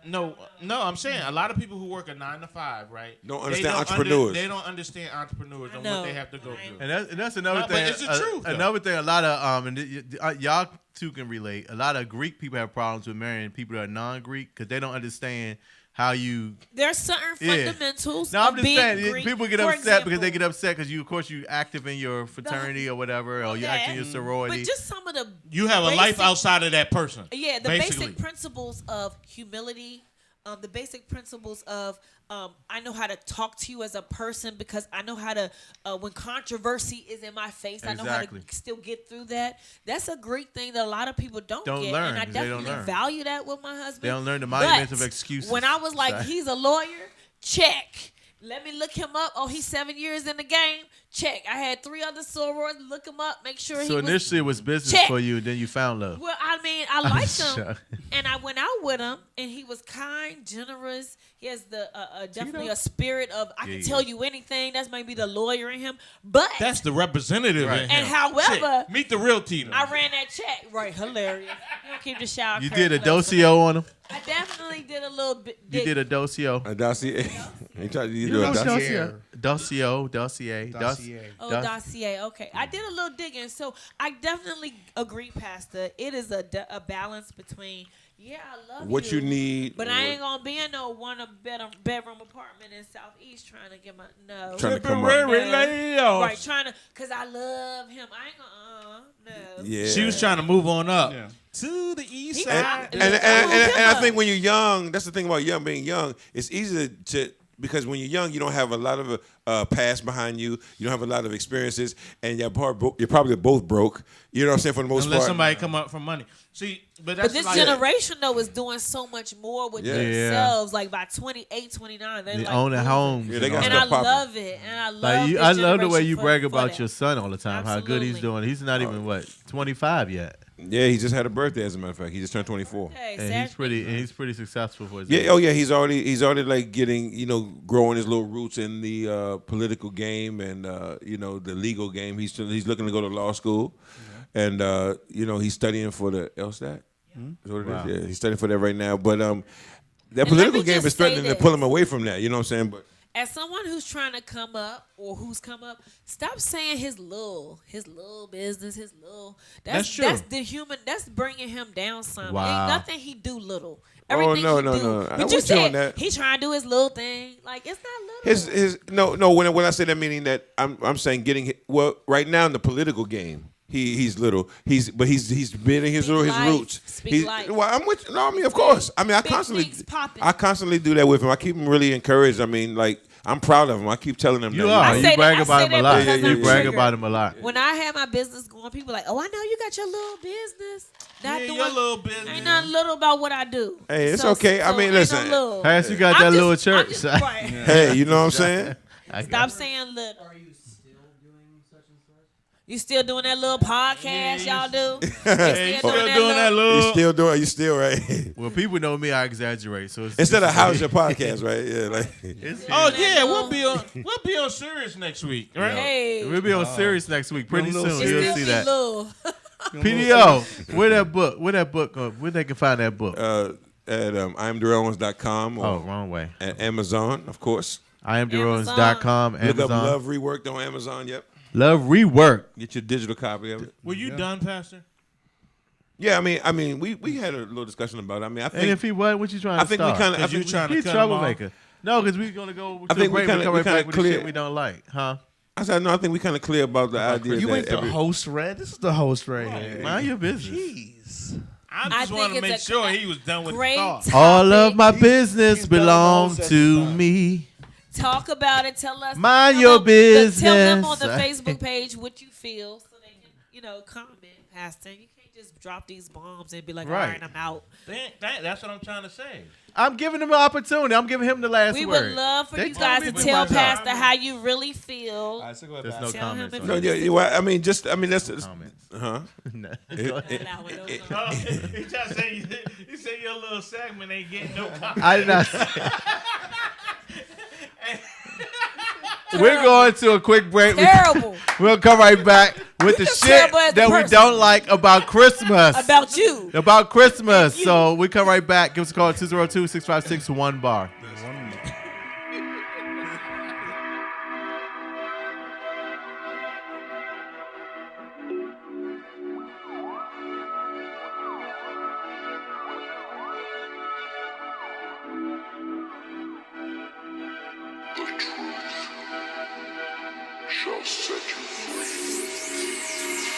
No, I'm saying a lot of people who work a 9 to 5, right? Don't understand entrepreneurs. They don't understand entrepreneurs and what they have to go through. And that's another thing. But it's the truth. Another thing, a lot of y'all too can relate. A lot of Greek people have problems with marrying people that are non-Greek because they don't understand how you. There's certain fundamentals. No, I'm just being saying Greek. people get For upset example, because they get upset because you, of course, you active in your fraternity or whatever, or you active in your sorority. But just some of the you have a life outside of that person. Yeah, the basically. basic principles of humility. The basic principles of I know how to talk to you as a person because I know how to when controversy is in my face, I know how to still get through that. That's a great thing that a lot of people don't get, learn, and I definitely value that with my husband. They don't learn the monuments of excuses. When I was like, he's a lawyer, check. Let me look him up. Oh, he's 7 years in the game. Check. I had 3 other sorors. Look him up. Make sure he was. So initially it was business for you, then you found love. Well, I mean, I liked him, and I went out with him, and he was kind, generous. He has the definitely a spirit of I can tell you anything. That's maybe the lawyer in him, but that's the representative in him. And however, meet the real Tito. I ran that check. Right, hilarious. You don't keep the shower. You did a dossier on him. I definitely did a little bit. You did a dossier. A dossier. You do a dossier. Dossier. Oh, dossier. Okay. I did a little digging. So I definitely agree, Pastor. It is a balance between, I love what you need. But I ain't going to be in no bedroom apartment in Southeast trying to get my, Trying to come up. Right, trying to, because I love him. I ain't going to, no. Yeah. She was trying to move on up to the east side. And I think when you're young, that's the thing about being young. It's easy to because when you're young, you don't have a lot of past behind you. You don't have a lot of experiences, and you're probably both broke. You know what I'm saying? For the most part, unless somebody come up for money. See, but this generation though is doing so much more with themselves. Like by 28, 29, they like own a home. Yeah, they got and I love it. And I love. I love the way you brag about that. your son all the time. Absolutely. How good he's doing. He's not even 25 yet. Yeah, he just had a birthday. As a matter of fact, he just turned 24. And he's pretty successful for his age. Oh yeah, he's already like getting growing his little roots in the political game and the legal game. He's looking to go to law school, and he's studying for the LSAT. Is what it is. Yeah, he's studying for that right now. But that political game is threatening to pull him away from that. You know what I'm saying? But as someone who's trying to come up or who's come up, stop saying his little business, his little. That's true. That's the human. That's bringing him down some. Wow. Ain't nothing he do little. Everything no. But you said he trying to do his little thing. Like it's not no. little. When I say that, meaning that I'm saying right now in the political game. He's little. He's building his roots. Speak life. Well, I'm with. No, I mean, of course. I mean, I constantly do that with him. I keep him really encouraged. I mean, like I'm proud of him. I keep telling him you that. You brag about him a lot. You brag about him a lot. When I had my business going, people are like, "Oh, I know you got your little business." Your little business. Ain't nothing little about what I do. Hey, it's okay. I mean, listen. Has you got that little church? Hey, you know what I'm saying? Stop saying little. Are you still doing such and such? You still doing that little podcast y'all do? You Hey, still doing that little. You still right. Well, people know me. I exaggerate. So it's Instead of how's your podcast, right? Yeah, like Oh yeah, we'll be on Sirius next week, right? Hey, We'll be on Sirius next week. Pretty Little soon. it You'll still see be that. little. PDO, where that book? Where they can find that book? at I'mDarrellOwens.com or Oh, wrong way. at Amazon, of course. I'mDarrellOwens.com. Look up Amazon. Love Reworked on Amazon. Yep. Love Rework. Get your digital copy of it. Were you done, Pastor? Yeah, I mean, we had a little discussion about it. I mean, I think And if he was, what you trying to I think we start? kind of. I Because you think trying to He's cut him off? troublemaker. No, because we're gonna go. I think we we kinda- come we right back kinda with the clear- shit we don't like, huh? I said no. I think we kind of clear about the idea You that ain't the every, host, Red. This is the host right here. Mind your business. Jeez. I I just think want to it's make a sure he was done with Great the thought. topic. All of my business he's done the belongs whole to session. me. Talk about it. Tell us. Mind tell your them- business. Tell them on the Facebook page what you feel, so they can, comment. Pastor, you can't just drop these bombs and be like, Right. "All right, I'm out." That's what I'm trying to say. I'm giving him an opportunity. I'm giving him the last We word. would love for They you told guys me to we tell might not. Pastor how you really feel. There's no Tell him comments. if on no, it. yeah, well, I mean, that's Comments. huh? No. That out with those Oh, he just say you say your little segment ain't getting no comment. I did not say. We're going to a quick break. Terrible We'll come right back with the just shit terrible as a that we person. don't like about Christmas. about you. About Christmas. So we come right back. Give us a call at 202-656-1BAR. Shall set you free.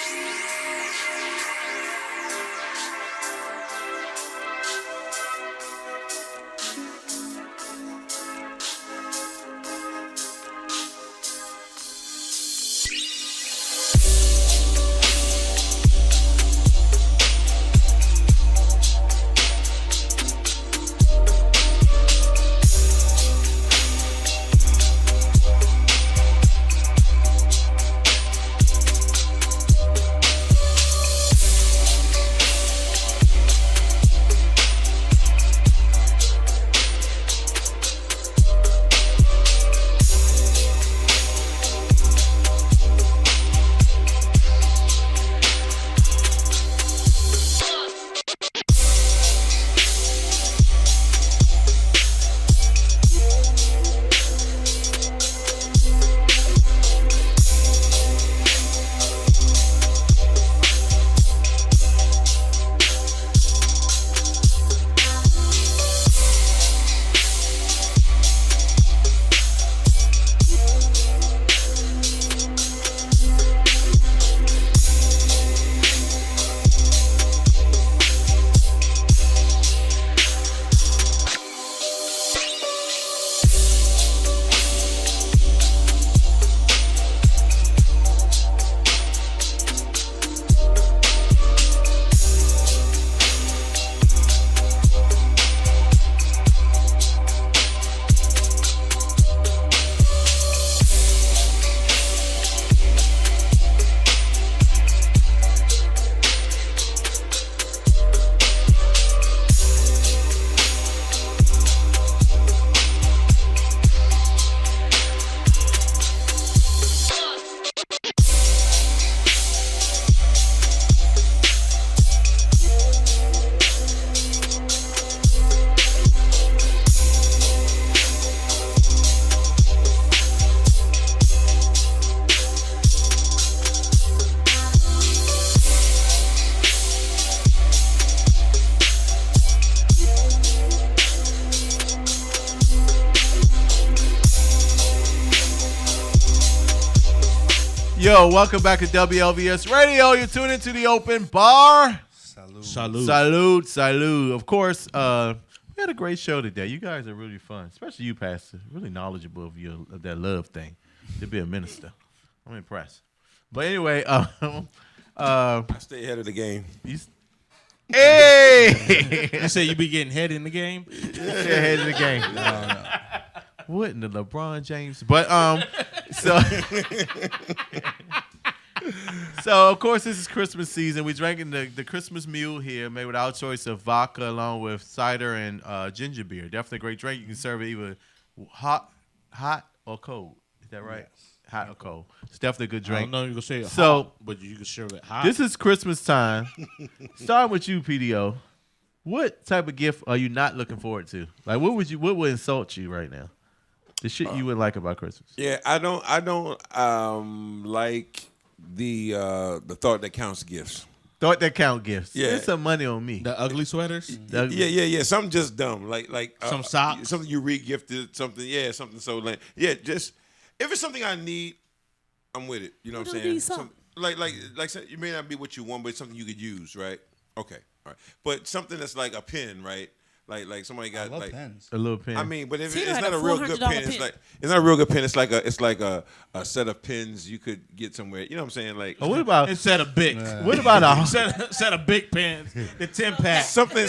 Yo, welcome back to WLVS Radio. You're tuning into the open bar. Salute. Salute. Of course, we had a great show today. You guys are really fun, especially you, Pastor. Really knowledgeable of that love thing. To be a minister, I'm impressed. But anyway, I stay ahead of the game. hey, You say you be getting head in the game? ahead of the game. What in the LeBron James? But so So, of course, this is Christmas season. We're drinking the Christmas mule here, made with our choice of vodka along with cider and ginger beer. Definitely a great drink. You can serve it either hot or cold. Is that right? Yes. Hot or cold. It's definitely a good I drink. don't know you can say it So- hot, but you can serve it hot. This is Christmas time. Starting with you, PDO. What type of gift are you not looking forward to? Like, what would insult you right now? The shit you would like about Christmas. Yeah, I don't like the thought that counts gifts. Thought that count gifts. Yeah. Spend some money on me. the ugly sweaters. The- Something just dumb, like Some socks? something you re-gifted, something. Yeah, something so lame. Yeah, just if it's something I need, I'm with it. You know what I'm don't saying? need something. Like it may not be what you want, but it's something you could use, right? Okay, all right. But something that's like a pen, right? Like somebody I got love like. pens. A little pen. I mean, but if Tito it's had not a a real good $400 pen, it's pen. not a real good pen. It's like a set of pens you could get somewhere. You know what I'm saying? Like Oh, what about Instead of big. what about a Set of big pens. The 10-pack. something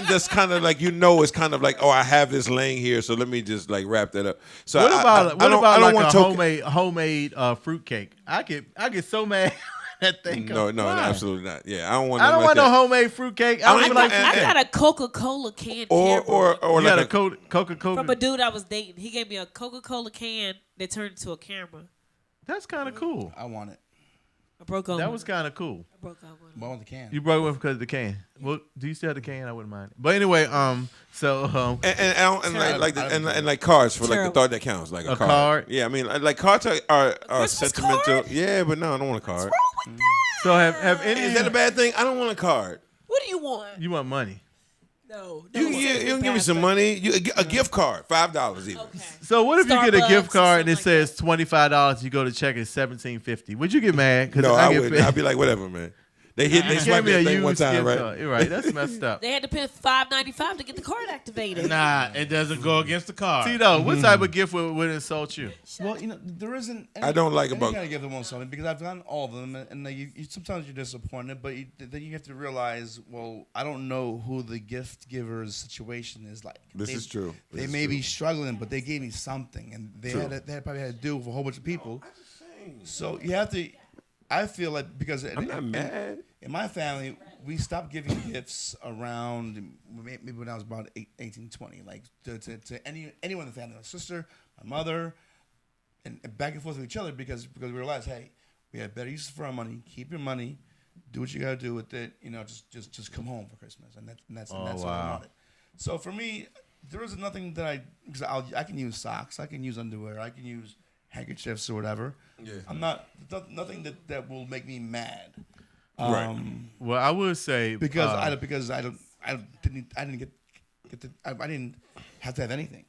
that's kind of like it's kind of like, oh, I have this laying here, so let me just like wrap that up. So what about I don't like want a token. homemade fruit cake? I get so mad when that thing. No, comes. absolutely not. Yeah, I don't want. I don't nothing want like no that. homemade fruit cake. I I don't don't even even- like. I got a Coca-Cola can or You got like a Coca-Cola. from a dude I was dating. He gave me a Coca-Cola can that turned into a camera. That's kind of cool. I want it. I broke up. That was kind of cool. I broke up with him. But I want the can. You broke it because of the can. Well, do you still have the can? I wouldn't mind. But anyway, so and like cards for like the Terrible. thought that counts, like a A card. card? Yeah, I mean like cards are Christmas sentimental. card? Yeah, but no, I don't want a card. so have any? Is that a bad thing? I don't want a card. What do you want? You want money? No. You can give me some money. A gift card, $5 even. Okay. So what if you get a Starbucks gift or card and it something like says $25? You go to check it's $17.50. Would you get mad? No, I get wouldn't. I'd be like, whatever, man. They hit. They Give swiped me a that thing one used time, gift right? card. You're right. That's messed up. They had to pay $5.95 to get the card activated. Nah, it doesn't go against the card. Tito, what type of gift would insult you? Well, there isn't. I don't like any about- kind of gift that won't sell me because I've done all of them, and you sometimes you're disappointed, but then you have to realize, well, I don't know who the gift giver's situation is like. This is true. This They is may true. be struggling, but they gave me something, and they probably had to do with a whole bunch of people. So you have to. I feel like because I'm not mad. in my family, we stopped giving gifts around maybe when I was about 18, 20. Like to anyone in the family, my sister, my mother, and back and forth with each other because we realized, hey, we have better uses for our money. Keep your money, do what you got to do with it. Just come home for Christmas, and that's all I wow. wanted. So for me, there is nothing that because I can use socks, I can use underwear, I can use handkerchiefs or whatever. Yeah. I'm nothing that will make me mad. Right. Well, I would say Because I didn't have to have anything.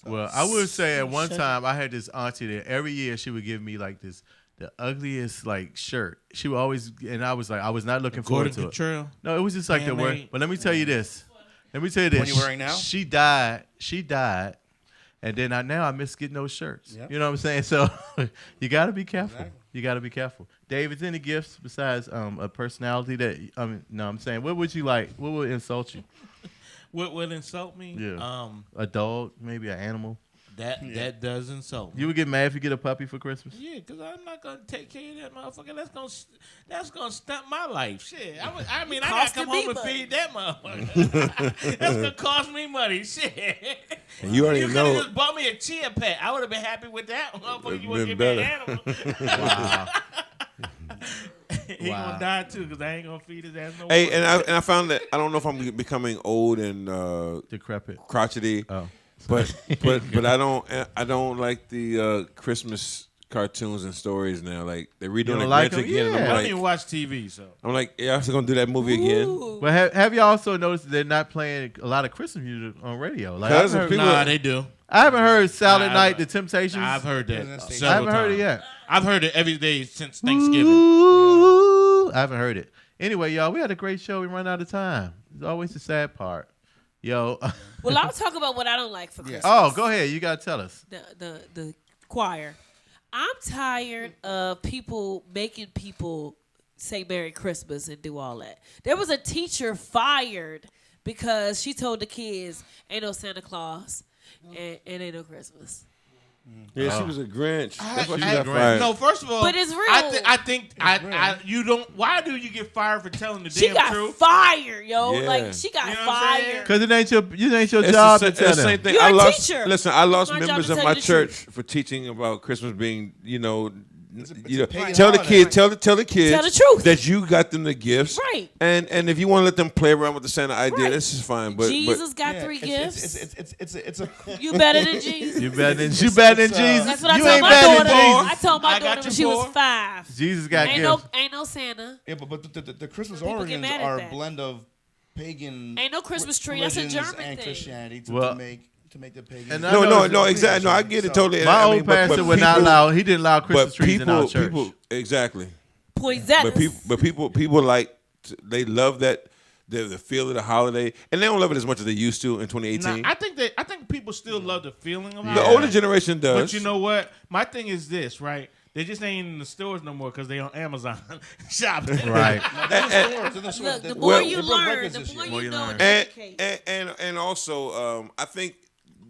So. Well, I would say at one time I had this auntie that every year she would give me like the ugliest like shirt. She would always, and I was not looking forward Gordon to it. Cottrell. No, it was just like the word. Handmade. But let me tell you this. Let me tell you this. One you're wearing now? She died. And then now I miss getting those shirts. Yep. You know what I'm saying? So you got to be careful. Exactly. You got to be careful. Dave, is there any gifts besides a personality that I'm saying, what would you like? What would insult you? What would insult me? Yeah. A dog, maybe an animal. That does insult me. You would get mad if you get a puppy for Christmas? Yeah, because I'm not gonna take care of that motherfucker. That's gonna stunt my life. Shit. I mean, I gotta Costing come home me and money. feed that motherfucker. That's gonna cost me money. Shit. And you already You could have know. just bought me a chia pet. I would have been happy with that. Motherfucker, you want to Been give me an better. animal? Wow. He Wow. gonna die too, because I ain't gonna feed his ass no Hey, more. and I found that I don't know if I'm becoming old and Decrepit. crotchety, Oh. but I don't like the Christmas cartoons and stories now. Like they're redoing don't the like Grinch 'em? again. And Yeah. I I'm don't like, even watch TV, so. yeah, I'm gonna do that movie again. Ooh. But have you also noticed that they're not playing a lot of Christmas music on radio? Like Because I of haven't, people- Nah, they do. I haven't heard Silent Nah, Night, I've- The Temptations. I've heard that I several I haven't heard it times. yet. I've heard it every day since Thanksgiving. Ooh, I haven't heard it. Anyway, y'all, we had a great show. We run out of time. It's always the sad part. Yo. Well, I'll talk about what I don't like for Christmas. Oh, go ahead. You got to tell us. The choir. I'm tired of people making people say Merry Christmas and do all that. There was a teacher fired because she told the kids ain't no Santa Claus and ain't no Christmas. Yeah, she was a Grinch. That's why she She's got a Grinch. fired. No, first of all, But it's real. I think you don't. Why do you get fired for telling the She damn got truth? fired, yo. Yeah. Like she got You know what I'm saying? fired. Because it ain't your It's job the to tell same them. thing. You're I a lost. teacher. Listen, I lost my job members to of tell my you the church truth. for teaching about Christmas being, It's a tell pagan the holiday. kids, tell the kids, Tell the truth. that you got them the gifts, Right. And if you want to let them play around with the Santa idea, Right. this is fine. But Jesus got Yeah, 3 it's- gifts. It's a You better than Jesus. You better than Jesus. That's what I You told ain't my better than daughter. Jesus. I told my I got daughter you when she was for. 5. Jesus got Ain't gifts. no Santa. Yeah, but the Christmas People get origins mad at are a that. blend of pagan. Ain't no Christmas tree. That's a religions German and thing. Christianity Well, to make the pagan. and I no, know no, it's- no, exactly. No, I get it totally. My I old mean, but pastor would not people- allow. He didn't allow Christmas But trees in our church. people, exactly. Poisonous. But people like they love that the feel of the holiday, and they don't love it as much as they used to in 2018. Nah, I think people still love the feeling of the it. older generation does. But you know what? My thing is this, right? They just ain't in the stores no more because they on Amazon shopping. Right. Look, the more Well- you They broke learn, records the this more year. you know and and, educate. and also, I think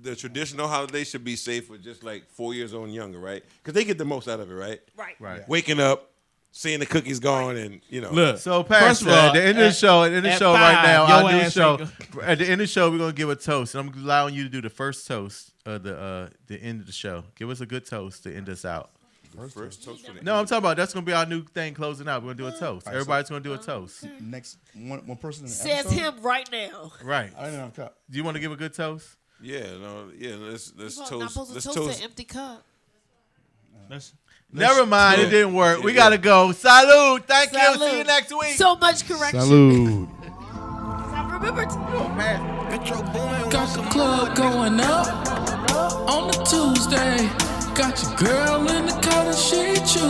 the traditional holiday should be safe for just like 4 years old and younger, right? Because they get the most out of it, right? Right. Waking up, seeing the cookies gone, and Look, So, first of Pastor, all, at the end of the show, right now, your our new ass show. ain't At the end of the show, we're gonna give a toast, and I'm allowing you to do the first toast of the end of the show. Give us a good toast to end us out. first toast for the No, I'm talking about that's gonna be our new thing closing out. We're gonna do a toast. Everybody's gonna do a toast. Next one person in the Says episode? him right now. Right. I don't even have a cup. Do you want to give a good toast? Yeah, no, yeah. Let's You're not toast. supposed to Let's toast toast. an empty cup. Never mind, it yeah. didn't work. We Yeah. gotta go. Salud. Thank you. Salud. See you next week. So much correction. Salud. I remember Got the club going up on a Tuesday. Got your girl in the car and she choose.